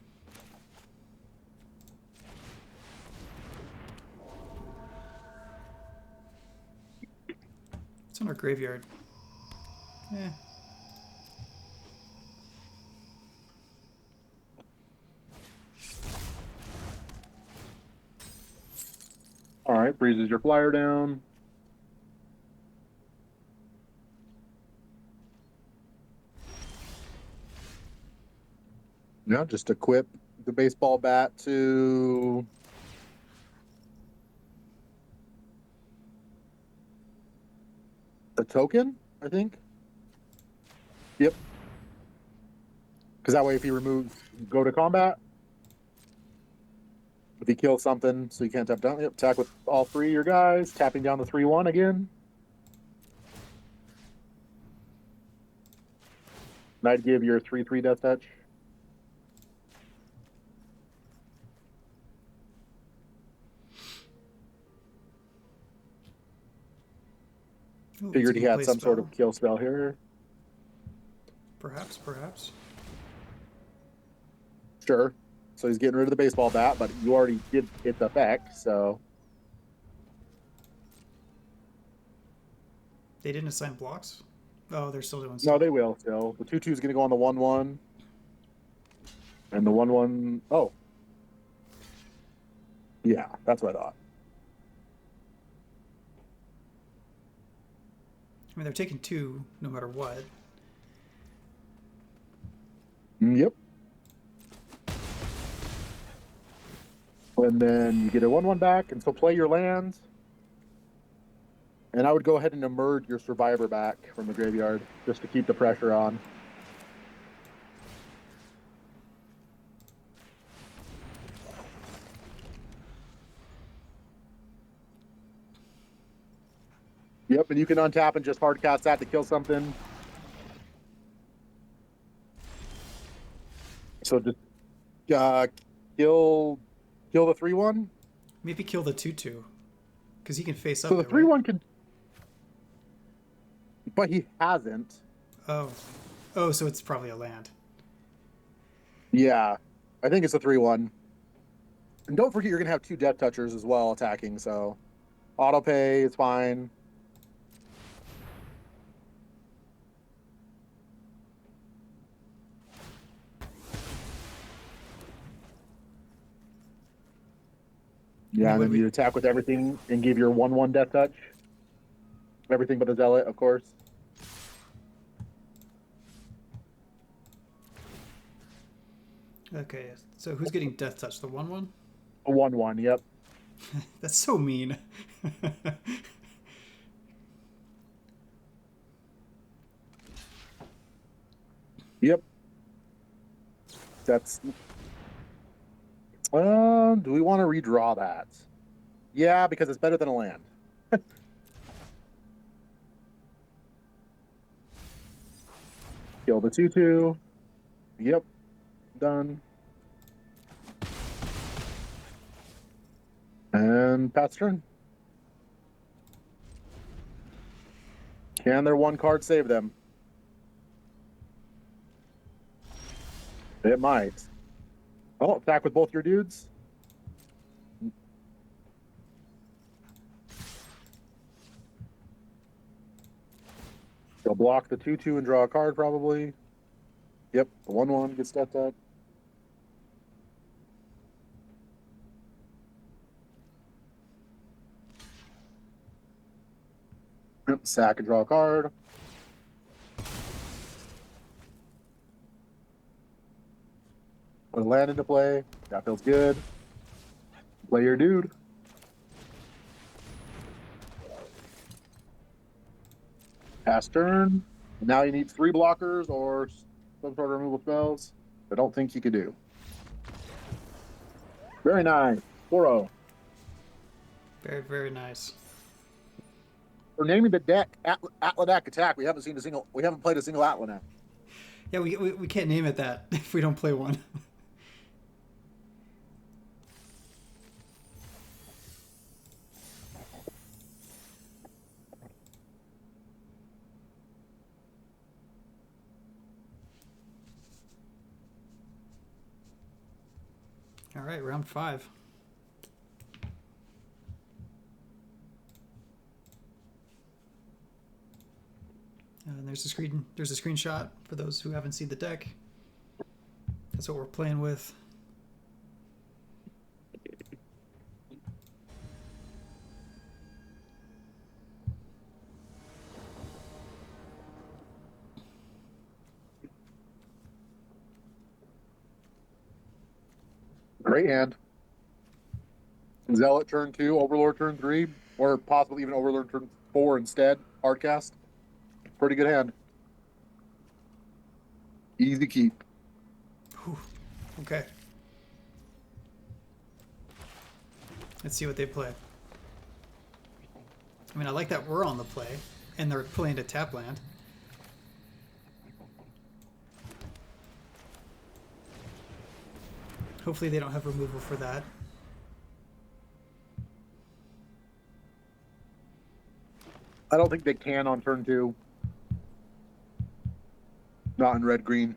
It's on our graveyard. Eh. All right, freezes your flyer down. Yeah, just equip the baseball bat to a token, I think. Yep. Because that way, if you remove, go to combat. If you kill something, so you can't tap down, yep, attack with all 3 of your guys, tapping down the 3/1 again. And I'd give your 3/3 Death Touch. Ooh, Figured he had some spell. sort of kill spell here. Perhaps. Sure. So he's getting rid of the baseball bat, but you already did its effect, so... They didn't assign blocks? Oh, they're still doing No, stuff. they will still. The 2/2 is going to go on the 1/1. And the 1/1... Oh. Yeah, that's what I thought. I mean, they're taking 2 no matter what. Yep. And then you get a 1/1 back, and so play your lands. And I would go ahead and emerge your Survivor back from the graveyard, just to keep the pressure on. Yep, and you can untap and just hard cast that to kill something. So just kill the 3/1. Maybe kill the 2/2. Because he can face up. So the 3/1 can, but he hasn't. Oh, so it's probably a land. Yeah, I think it's a 3/1. And don't forget, you're gonna have 2 Death Touchers as well attacking. So auto pay is fine. Yeah, and then you attack with everything and give your 1/1 Death Touch. Everything but the Zealot, of course. Okay, so who's getting Death Touch? The 1/1? A 1/1, yep. That's so mean. Yep. That's... do we want to redraw that? Yeah, because it's better than a land. Kill the 2/2. Yep. Done. And pass turn. Can their 1 card save them? It might. Oh, attack with both your dudes. They'll block the 2/2 and draw a card, probably. Yep, the 1/1 gets stepped up. Yep, sack and draw a card. Put a land into play. That feels good. Play your dude. Pass turn. Now you need 3 blockers or some sort of removal spells. I don't think you could do. Very nice. 4-0. Very, very nice. We're naming the deck Altanak-Attack. We haven't played a single Altanak. Yeah, we can't name it that if we don't play one. All right, round 5. And there's a screenshot for those who haven't seen the deck. That's what we're playing with. Great hand. Zealot turn 2, Overlord turn 3, or possibly even Overlord turn 4 instead. Hardcast. Pretty good hand. Easy keep. Whew. Okay. Let's see what they play. I mean, I like that we're on the play, and they're playing to tap land. Hopefully they don't have removal for that. I don't think they can on turn 2. Not in red-green.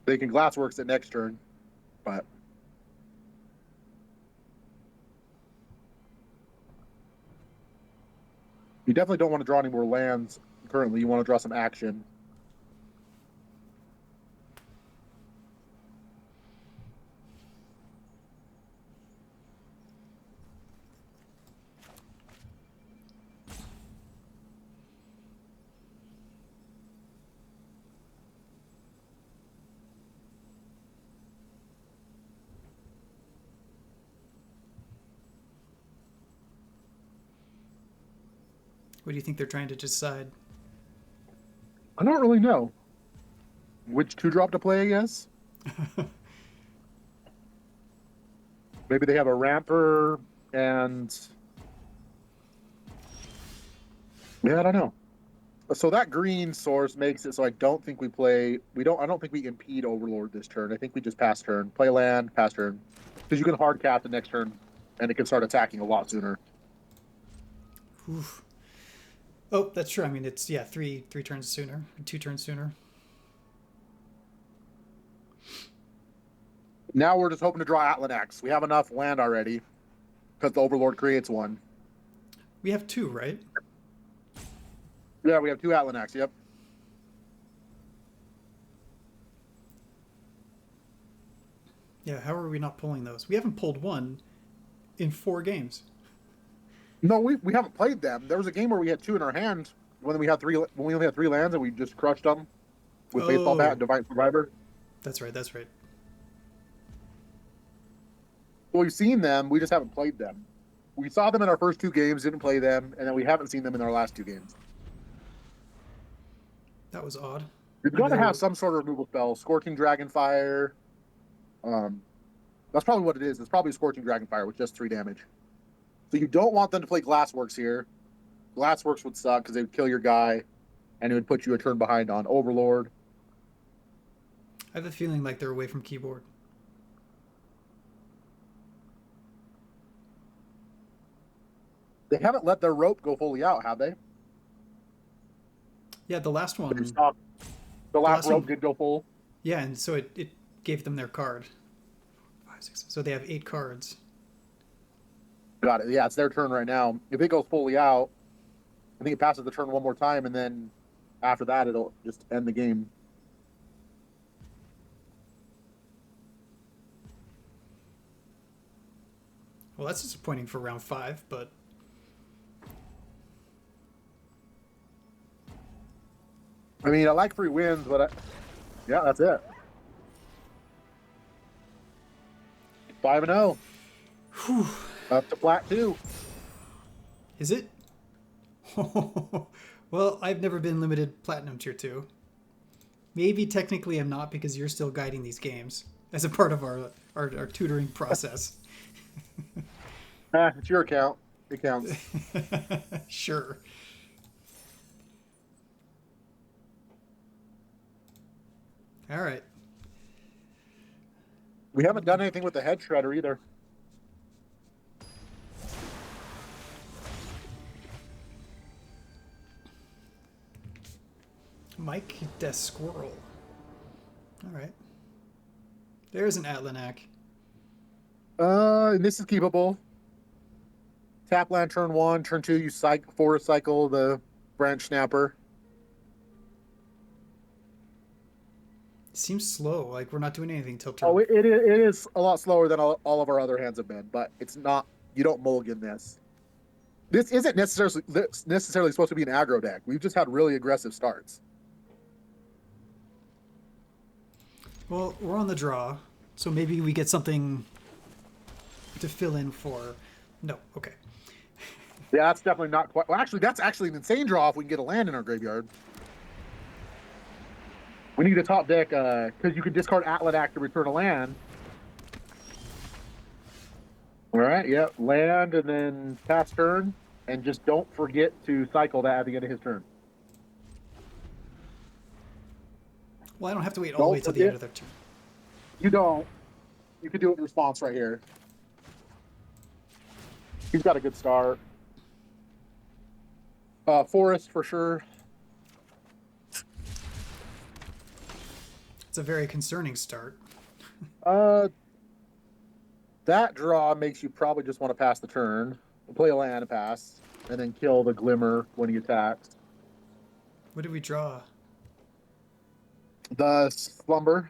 They can Glassworks at next turn, but... You definitely don't want to draw any more lands currently. You want to draw some action. What do you think they're trying to decide? I don't really know. Which 2-drop to play, I guess? Maybe they have a Ramper and... Yeah, I don't know. So that green source makes it so I don't think we play... I don't think we impede Overlord this turn. I think we just pass turn. Play land, pass turn. Because you can hard cap the next turn, and it can start attacking a lot sooner. Oof. Oh, that's true. I mean, it's, yeah, 3 turns sooner. 2 turns sooner. Now we're just hoping to draw Altanak. We have enough land already, because the Overlord creates one. We have 2, right? Yeah, we have 2 Altanak. Yep. Yeah, how are we not pulling those? We haven't pulled one in 4 games. No, we haven't played them. There was a game where we had 2 in our hand when we only had 3 lands and we just crushed them with baseball bat and Divine Survivor. That's right. That's right. Well, we've seen them. We just haven't played them. We saw them in our first 2 games, didn't play them, and then we haven't seen them in our last 2 games. That was odd. You've got to have some sort of removal spell. Scorching Dragonfire. That's probably what it is. It's probably Scorching Dragonfire with just 3 damage. So you don't want them to play Glassworks here. Glassworks would suck because they would kill your guy, and it would put you a turn behind on Overlord. I have a feeling like they're away from keyboard. They haven't let their rope go fully out, have they? Yeah, the last one. They stopped. The last last rope one- did go full. Yeah, and so it gave them their card. 5, 6. So they have 8 cards. Got it. Yeah, it's their turn right now. If it goes fully out, I think it passes the turn one more time, and then after that, it'll just end the game. Well, that's disappointing for round 5, but I mean, I like free wins, but yeah, that's it. 5-0. whew, Up to flat 2. is it? Well, I've never been limited platinum tier 2. Maybe technically I'm not because you're still guiding these games as a part of our tutoring process. It's your account. It counts. Sure. All right. We haven't done anything with the head shredder either. Mike the Squirrel. All right. There's an Altanak. And this is keepable. Tap land turn 1, turn 2, you forest cycle the branch snapper. Seems slow. Like we're not doing anything till turn. Oh, it is a lot slower than all of our other hands have been, but it's not. You don't mulligan this. This isn't necessarily supposed to be an aggro deck. We've just had really aggressive starts. Well, we're on the draw, so maybe we get something to fill in for. No, okay. Yeah, that's definitely not quite. Well, actually, that's actually an insane draw if we can get a land in our graveyard. We need a top deck because you can discard Altanak to return a land. All right, yep, land and then pass turn, and just don't forget to cycle that at the end of his turn. Well, I don't have to wait all the way till the end of their turn. You don't. You could do it in response right here. He's got a good start. Forest for sure. It's a very concerning start. That draw makes you probably just want to pass the turn, play a land and pass, and then kill the Glimmer when he attacks. What did we draw? The Slumber,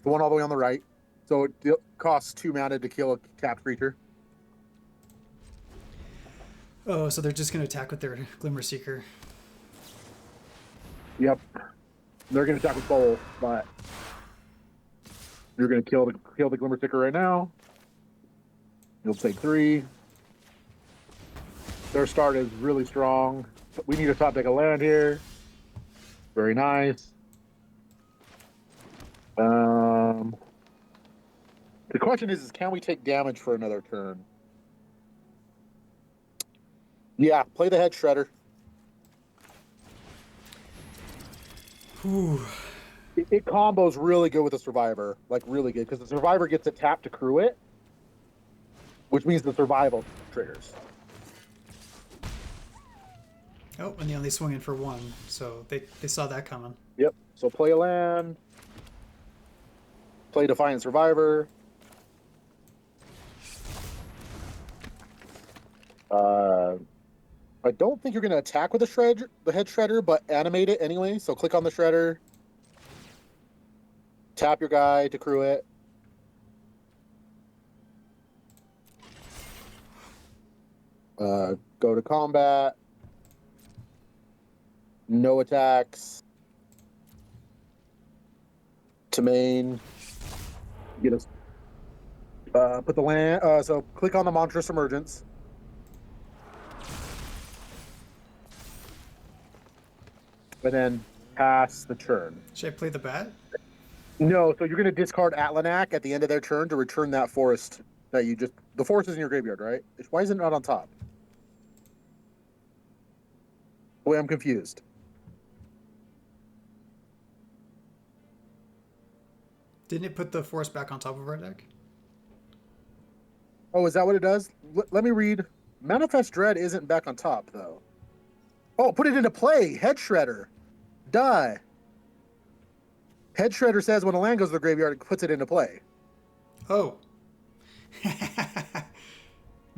the one all the way on the right. So it costs 2 mana to kill a tapped creature. Oh, so they're just going to attack with their Glimmer Seeker. Yep. They're going to attack with both, but you're going to kill the Glimmer Sticker right now. You'll take 3. Their start is really strong. We need a top deck of land here. Very nice. The question is can we take damage for another turn? Yeah, play the head shredder. Whew. It combos really good with the survivor, like really good, because the survivor gets a tap to crew it, which means the survival triggers. Oh, and they only swung in for 1, so they saw that coming. Yep. So play a land. Play Defiant Survivor. I don't think you're going to attack with the head shredder, but animate it anyway. So click on the shredder. Tap your guy to crew it. Go to combat. No attacks. To main. Get us. Put the land. So click on the Monstrous Emergence. And then pass the turn. Should I play the bat? No, so you're going to discard Altanak at the end of their turn to return that forest that you just... The forest is in your graveyard, right? Why is it not on top? Boy, I'm confused. Didn't it put the force back on top of our deck? Oh, is that what it does? Let me read. Manifest Dread isn't back on top, though. Oh, put it into play. Head Shredder. Die. Head Shredder says when a land goes to the graveyard, it puts it into play. Oh. Might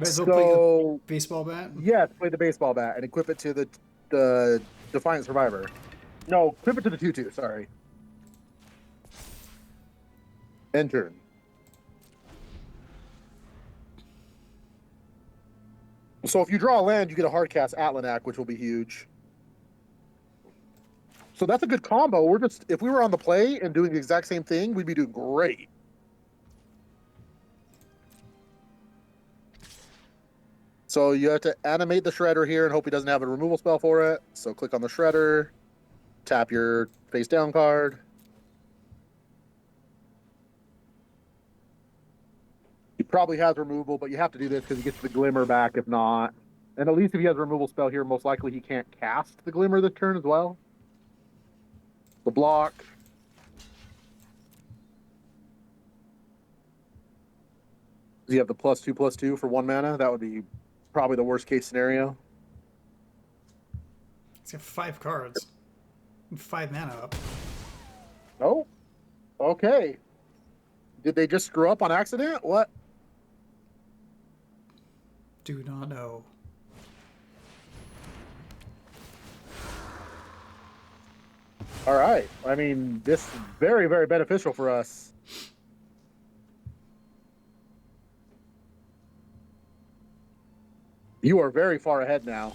as well play So, a baseball bat. yes, play the baseball bat and equip it to the Defiant Survivor. No, equip it to the 2/2, sorry. End turn. So if you draw a land, you get a hard cast Altanak, which will be huge. So that's a good combo. We're just, if we were on the play and doing the exact same thing, we'd be doing great. So you have to animate the Shredder here and hope he doesn't have a removal spell for it. So click on the Shredder, tap your face down card. He probably has removal, but you have to do this because he gets the Glimmer back if not. And at least if he has a removal spell here, most likely he can't cast the Glimmer this turn as well. The block. Does he have the +2/+2 for 1 mana? That would be probably the worst case scenario. He's got 5 cards. 5 mana up. Oh, okay. Did they just screw up on accident? What? Do not know. All right. I mean, this is very, very beneficial for us. You are very far ahead now.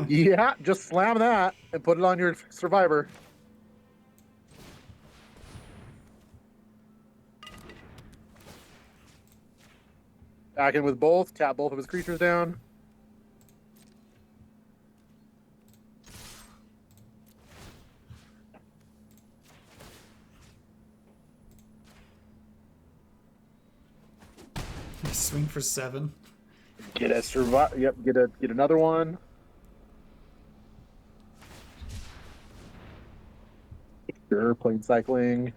Yeah, just slam that and put it on your Survivor. Back in with both. Tap both of his creatures down. Swing for 7. Get a survive. Yep. Get another one. Sure. Plane cycling.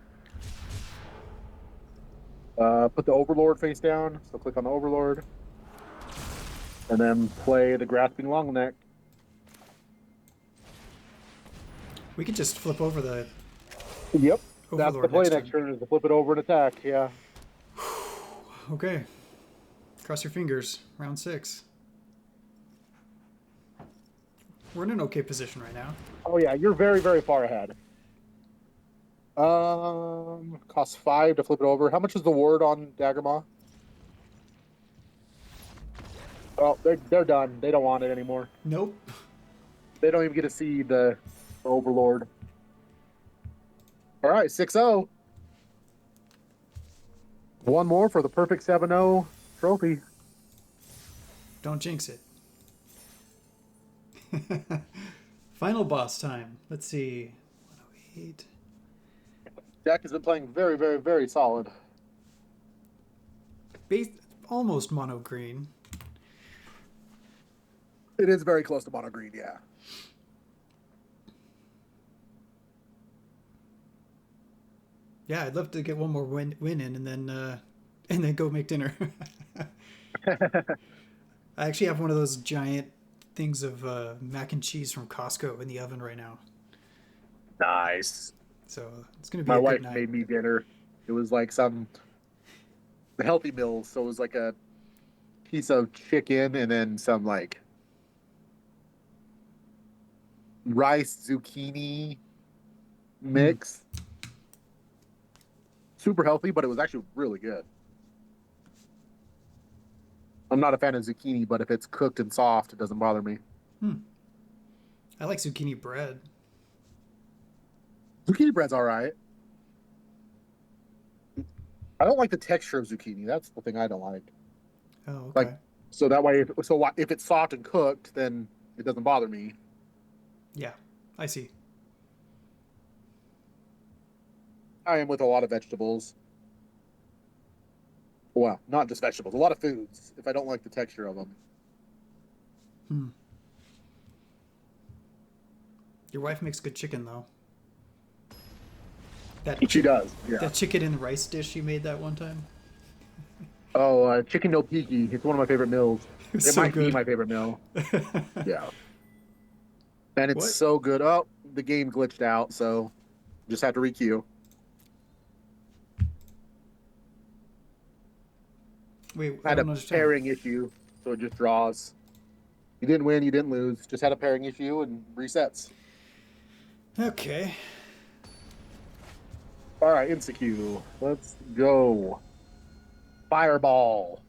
Put the Overlord face down. So click on the Overlord, and then play the Grasping Longneck. We could just flip over the Yep. Overlord That's the play next turn is to flip it over and attack. Yeah. Okay. Cross your fingers. Round 6. We're in an okay position right now. Oh yeah, you're very, very far ahead. Costs 5 to flip it over. How much is the ward on Daggermaw? Oh, they're done. They don't want it anymore. Nope. They don't even get to see the Overlord. All right, 6-0. One more for the perfect 7-0 trophy. Don't jinx it. Final boss time. Let's see. 108. Deck has been playing very, very, very solid. Almost mono green. It is very close to mono green, yeah. Yeah, I'd love to get one more win in and then go make dinner. I actually have one of those giant things of mac and cheese from Costco in the oven right now. Nice. So it's gonna be My a wife good night. made me dinner. It was like some healthy meals, so it was like a piece of chicken and then some like rice zucchini mix. Super healthy, but it was actually really good. I'm not a fan of zucchini, but if it's cooked and soft, it doesn't bother me. I like zucchini bread. Zucchini bread's all right. I don't like the texture of zucchini. That's the thing I don't like. Oh, okay. Like, so that way, if it's soft and cooked, then it doesn't bother me. Yeah, I see. I am with a lot of vegetables. Well, not just vegetables, a lot of foods, if I don't like the texture of them. Your wife makes good chicken, though. She does, yeah. That chicken and rice dish you made that one time. Oh, chicken no piki. It's one of my favorite meals. It So might be good. my favorite meal. Yeah. And it's What? so good. Oh, the game glitched out, so just have to requeue. Wait, I Had a don't understand. pairing issue, so it just draws. You didn't win, you didn't lose. Just had a pairing issue and resets. Okay. All right, Insecue. Let's go. Fireball.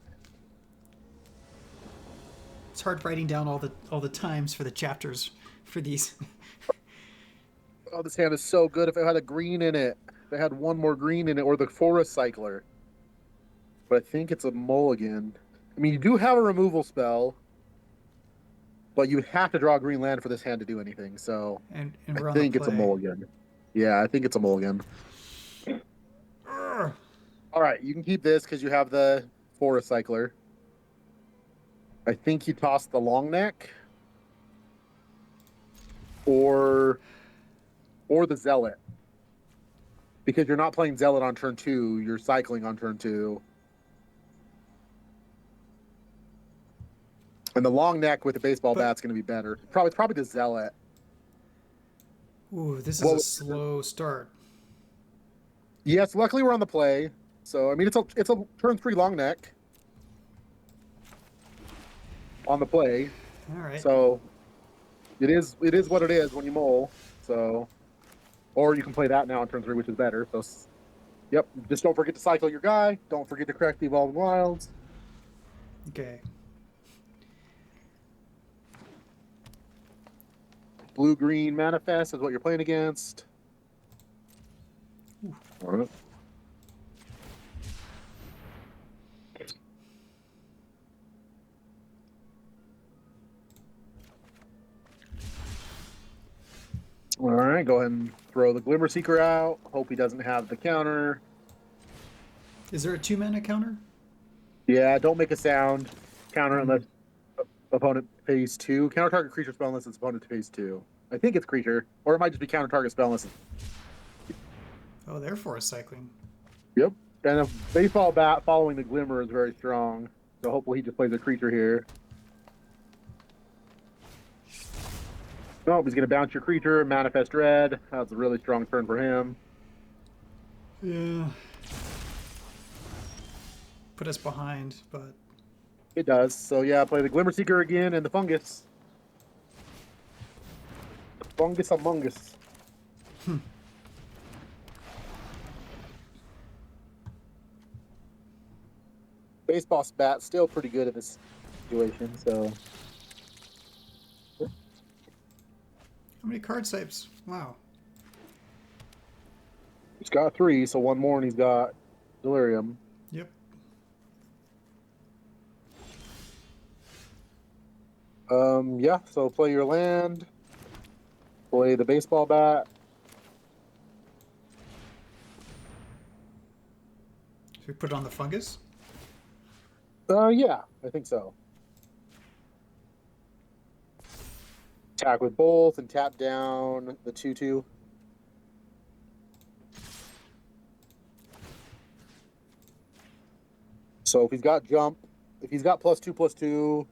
It's hard writing down all the times for the chapters for these. Oh, this hand is so good. If it had a green in it, if it had one more green in it, or the Forest Cycler. But I think it's a mulligan. I mean, you do have a removal spell, but you have to draw a green land for this hand to do anything. So and I we're on the think it's a play. mulligan. Yeah, I think it's a mulligan. Urgh. All right, you can keep this because you have the Forest Cycler. I think you toss the long neck or the Zealot. Because you're not playing Zealot on turn 2, you're cycling on turn 2. And the long neck with the baseball bat's going to be better. It's probably the Zealot. Ooh, this is a slow start. Yes, luckily we're on the play. So I mean, it's a turn 3 long neck on the play. All right. So it is what it is when you mull. So, or you can play that now on turn 3, which is better. So, yep. Just don't forget to cycle your guy. Don't forget to correct the Evolving Wilds. Okay. Blue-green manifest is what you're playing against. Ooh. All right. All right, go ahead and throw the Glimmer Seeker out. Hope he doesn't have the counter. Is there a 2-mana counter? Yeah, don't make a sound. Counter unless opponent pays 2. Counter target creature spell unless its opponent pays 2. I think it's creature, or it might just be counter target spell unless it's... Oh, therefore a cycling. Yep. And a baseball bat following the Glimmer is very strong. So hopefully he just plays a creature here. Oh, he's going to bounce your creature, Manifest Red. That's a really strong turn for him. Yeah. Put us behind, but... It does. So yeah, play the Glimmer Seeker again and the Fungus. Fungus Among Us. Baseball bat's still pretty good in this situation, so... How many card types? Wow. He's got 3, so one more and he's got Delirium. Yep. Yeah, so play your land. Play the baseball bat. Should we put it on the fungus? Yeah, I think so. Attack with both and tap down the 2/2. So if he's got jump, if he's got +2/+2,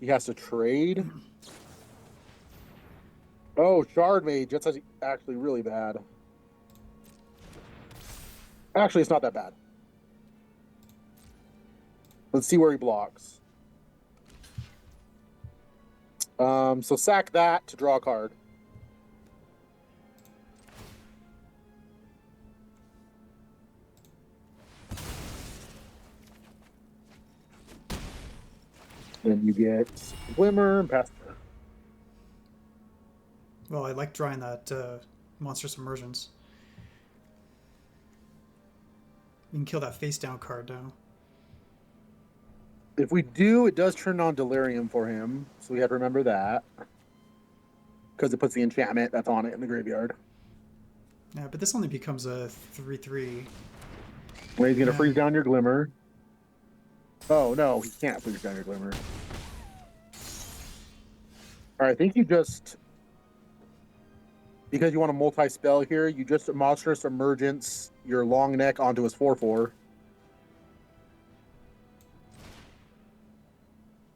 he has to trade. Oh, Shard Mage. That's actually really bad. Actually, it's not that bad. Let's see where he blocks. So sack that to draw a card. Then you get Glimmer and pass. Well, I like drawing that monster submersions. You can kill that face down card now. If we do, it does turn on Delirium for him, so we have to remember that. Because it puts the enchantment that's on it in the graveyard. Yeah, but this only becomes a 3/3. Well, he's going to freeze down your Glimmer. Oh, no, he can't freeze down your Glimmer. All right, I think you just, because you want a multi-spell here, you just monstrous emergence your long neck onto his 4/4.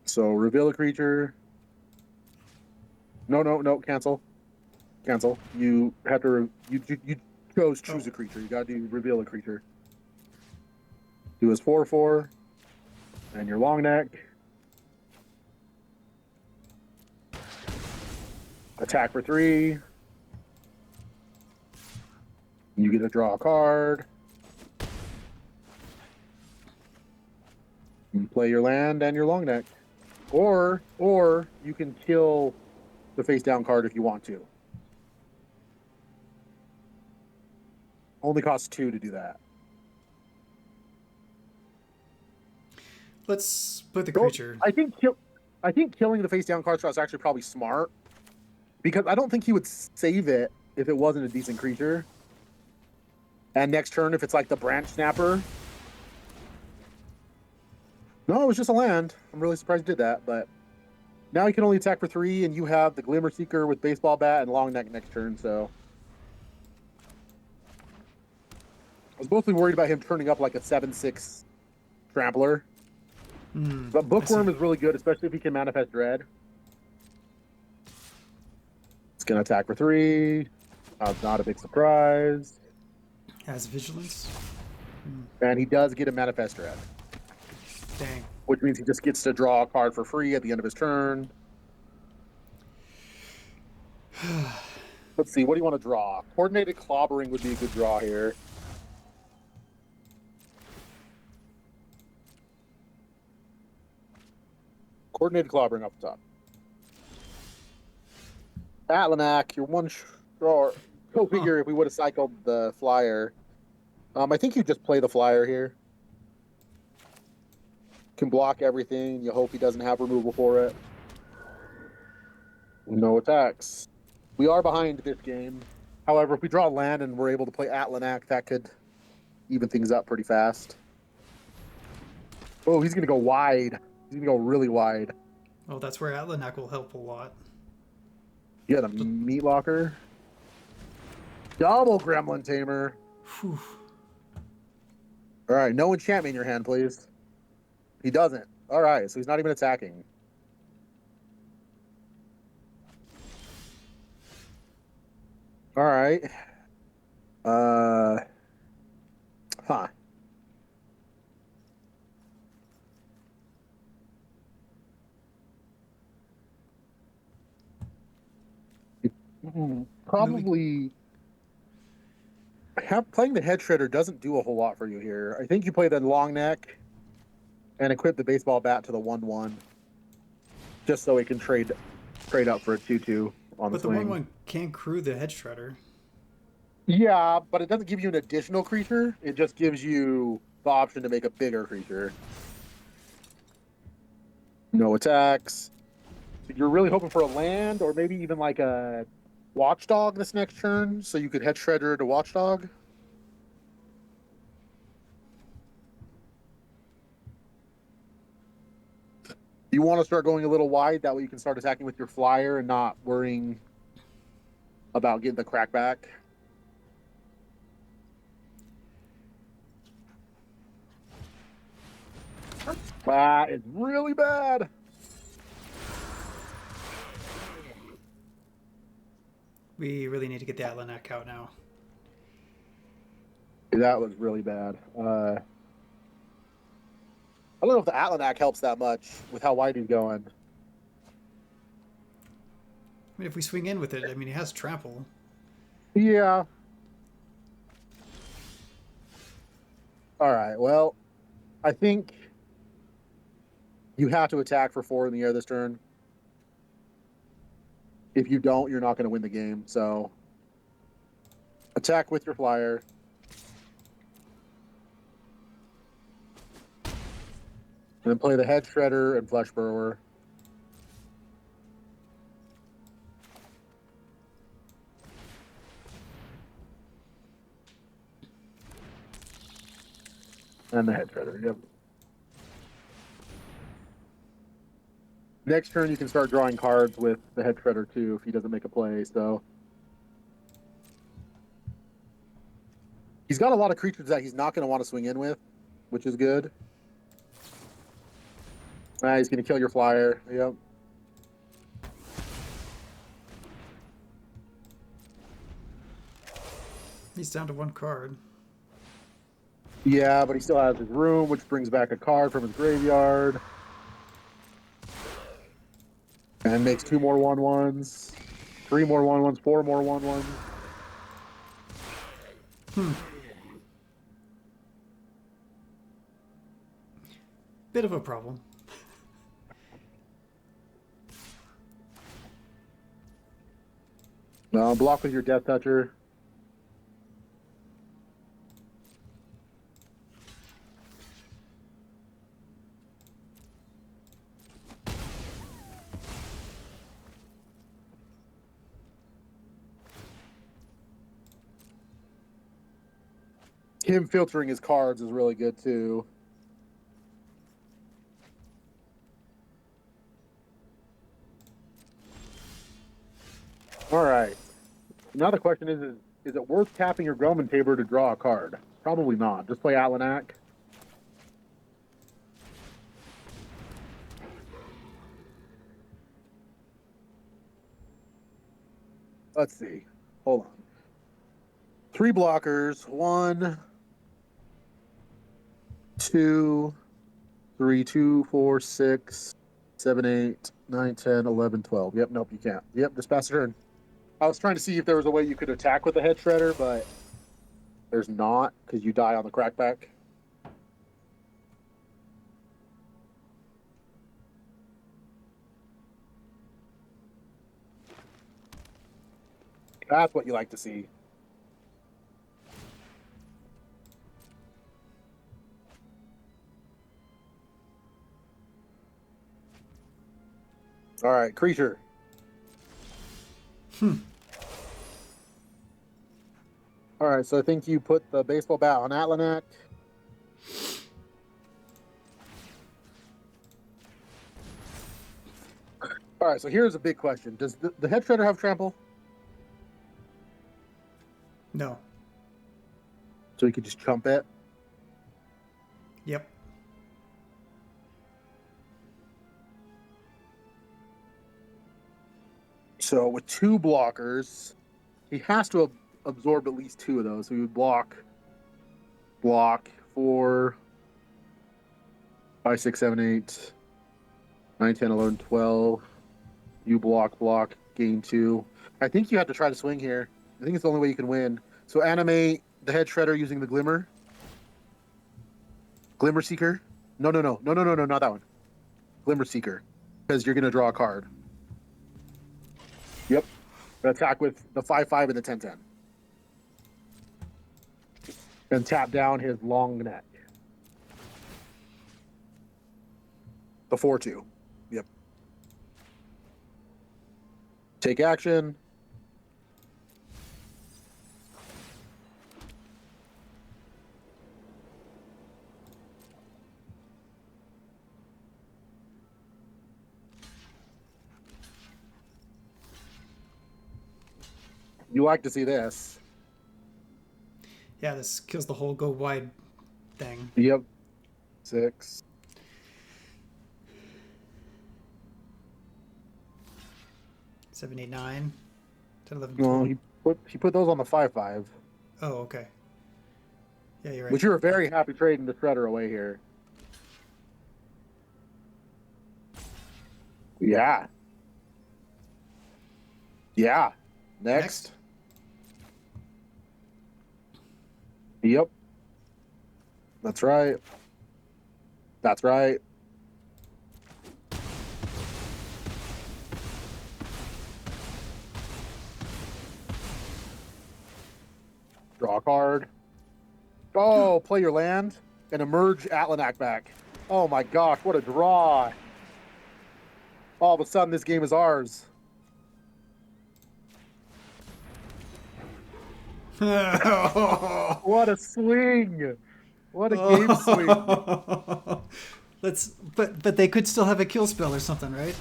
So reveal a creature. No, cancel. Cancel. You have to, you chose choose a creature. You got to do reveal a creature. Do his 4/4 and your long neck. Attack for 3. You get to draw a card. You play your land and your long neck. Or you can kill the face down card if you want to. Only costs 2 to do that. Let's put the creature. I think killing the face down card is actually probably smart, because I don't think he would save it if it wasn't a decent creature. And next turn, if it's like the branch snapper. No, it was just a land. I'm really surprised he did that, but now he can only attack for 3, and you have the Glimmer Seeker with baseball bat and long neck next turn, so I was mostly worried about him turning up like a 7/6 trampler. But Bookworm is really good, especially if he can manifest Dread. It's going to attack for 3. Not a big surprise. Has vigilance. And he does get a manifest Dread. Dang. Which means he just gets to draw a card for free at the end of his turn. Let's see, what do you want to draw? Coordinated Clobbering would be a good draw here. Coordinated Clobbering up top. Altanak, you're one drawer. Go figure if we would have cycled the flyer. I think you just play the flyer here. Can block everything. You hope he doesn't have removal for it. No attacks. We are behind this game. However, if we draw land and we're able to play Altanak, that could even things up pretty fast. Oh, he's going to go wide. He's going to go really wide. Oh, that's where Altanak will help a lot. Yeah, the Meat Locker. Double Gremlin Tamer. Whew. All right, no enchantment in your hand, please. He doesn't. All right, so he's not even attacking. All right. Huh. Probably playing the Head Shredder doesn't do a whole lot for you here. I think you play the long neck and equip the baseball bat to the 1/1, just so he can trade up for a 2/2 on the swing. But the 1/1 can crew the Head Shredder. Yeah, but it doesn't give you an additional creature. It just gives you the option to make a bigger creature. No attacks. You're really hoping for a land, or maybe even like a Watchdog this next turn, so you could Head Shredder to Watchdog. You want to start going a little wide, that way you can start attacking with your flyer and not worrying about getting the crackback. That is really bad. We really need to get the Altanak out now. That was really bad. I don't know if the Altanak helps that much with how wide he's going. I mean, if we swing in with it, I mean, he has trample. Yeah. All right, well, I think you have to attack for 4 in the air this turn. If you don't, you're not going to win the game. So attack with your flyer. And then play the Head Shredder and Flesh Burrower. And the Head Shredder, yep. Next turn, you can start drawing cards with the Head Shredder too if he doesn't make a play. So he's got a lot of creatures that he's not going to want to swing in with, which is good. He's going to kill your flyer. Yep. He's down to one card. Yeah, but he still has his room, which brings back a card from his graveyard. And makes 2 more 1/1s, 3 more 1/1s, 4 more 1/1s. Bit of a problem. Block with your Death Toucher. Him filtering his cards is really good too. All right. Now the question is it worth tapping your Gromman Tabor to draw a card? Probably not. Just play Altanak. Let's see. Hold on. 3 blockers. 1, 2, 3, 2, 4, 6, 7, 8, 9, 10, 11, 12. Yep, nope, you can't. Yep, just pass the turn. I was trying to see if there was a way you could attack with the Head Shredder, but there's not, because you die on the crackback. That's what you like to see. All right, creature. All right, so I think you put the baseball bat on Altanak. All right, so here's a big question. Does the Head Shredder have trample? No. So you could just chump it? Yep. So with 2 blockers, he has to absorb at least 2 of those. So he would block 4, 5, 6, 7, 8, 9, 10, 11, 12. You block, gain 2. I think you have to try to swing here. I think it's the only way you can win. So animate the Head Shredder using the Glimmer. Glimmer Seeker. No, not that one. Glimmer Seeker. Because you're going to draw a card. Yep. Attack with the 5/5 and the 10/10. And tap down his long neck. The 4/2. Yep. Take action. You like to see this. Yeah, this kills the whole go wide thing. Yep. 6. 7, 8, 9, 10, 11, 12. 12. No, he put those on the 5/5. Oh, okay. Yeah, you're right. Which you were very happy trading the Shredder away here. Yeah. Yeah. Next. Yep. That's right. That's right. Draw a card. Oh, play your land and emerge Altanak-Attack. Oh my gosh, what a draw. All of a sudden, this game is ours. What a swing! What a game swing! But they could still have a kill spell or something, right?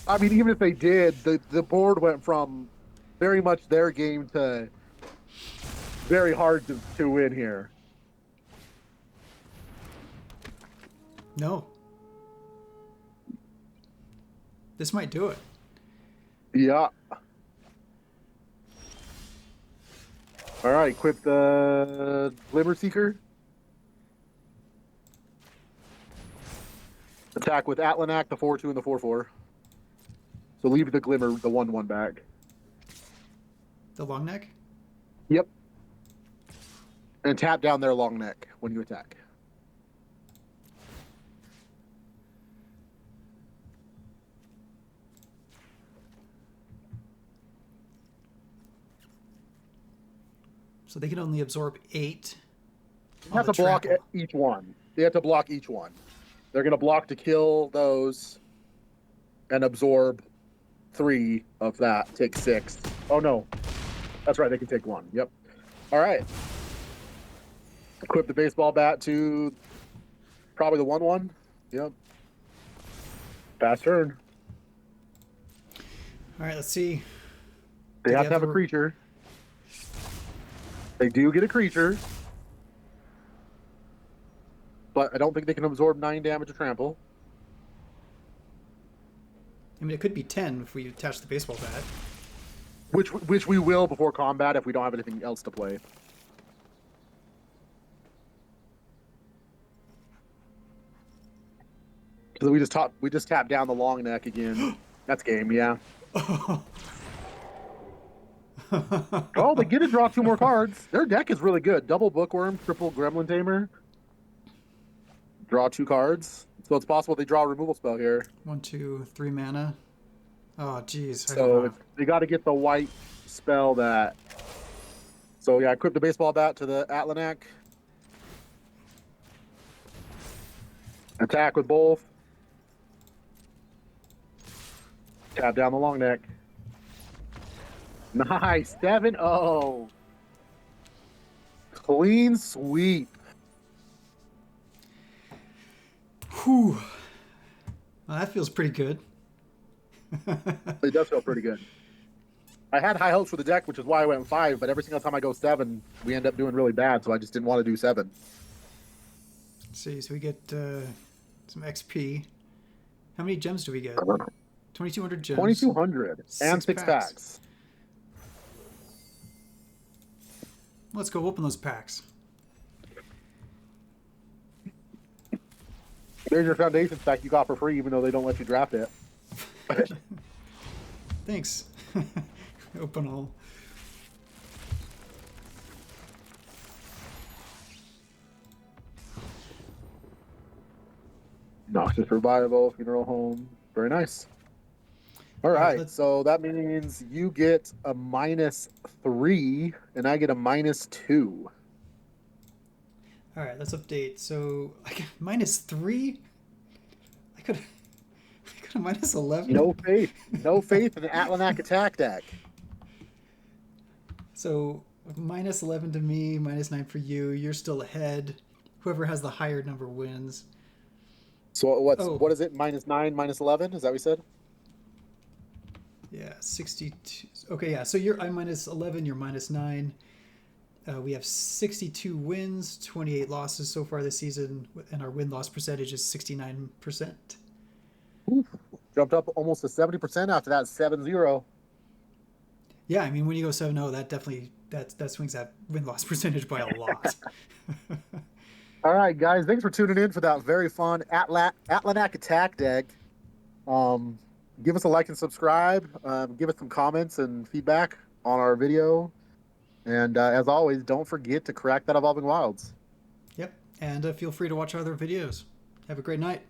I mean, even if they did, the board went from very much their game to very hard to win here. No. This might do it. Yeah. All right, equip the Glimmer Seeker. Attack with Altanak, the 4/2 and the 4/4. So leave the Glimmer, the 1/1 back. The long neck? Yep. And tap down their long neck when you attack. So they can only absorb 8. You have to block each one. They have to block each one. They're going to block to kill those and absorb 3 of that. Take 6. Oh, no. That's right. They can take 1. Yep. All right. Equip the baseball bat to probably the 1/1. Yep. Fast turn. All right, let's see. They have to have a creature. They do get a creature. But I don't think they can absorb 9 damage to trample. I mean, it could be 10 if we attach the baseball bat. Which we will before combat if we don't have anything else to play. So we just tap down the long neck again. That's game, yeah. Oh, they get to draw 2 more cards. Their deck is really good. Double Bookworm, triple Gremlin Tamer. Draw 2 cards. So it's possible they draw a removal spell here. 1, 2, 3 mana. Oh, geez. So they got to get the white spell that. So yeah, equip the baseball bat to the Altanak. Attack with both. Tap down the long neck. Nice. 7-0. Clean sweep. Whew. Well, that feels pretty good. It does feel pretty good. I had high hopes for the deck, which is why I went 5, but every single time I go 7, we end up doing really bad, so I just didn't want to do 7. Let's see, so we get some XP. How many gems do we get? 2,200 gems. 2,200 and 6 packs. Let's go open those packs. There's your foundation pack you got for free, even though they don't let you draft it. Thanks. Open all. Noxious Revival, Funeral Home. Very nice. All right, so that means you get a -3, and I get a -2. All right, let's update. So I got -3. I could have -11. No faith. No faith in the Altanak-Attack deck. So -11 to me, -9 for you. You're still ahead. Whoever has the higher number wins. So what is it? -9, -11? Is that what we said? Yeah, 62. Okay, yeah. So I'm -11. You're -9. We have 62 wins, 28 losses so far this season, and our win-loss percentage is 69%. Oof. Jumped up almost to 70% after that 7-0. Yeah, I mean, when you go 7-0, that definitely that swings that win-loss percentage by a lot. All right, guys, thanks for tuning in for that very fun Altanak-Attack deck. Give us a like and subscribe. Give us some comments and feedback on our video. And as always, don't forget to crack that Evolving Wilds. Yep, and feel free to watch our other videos. Have a great night.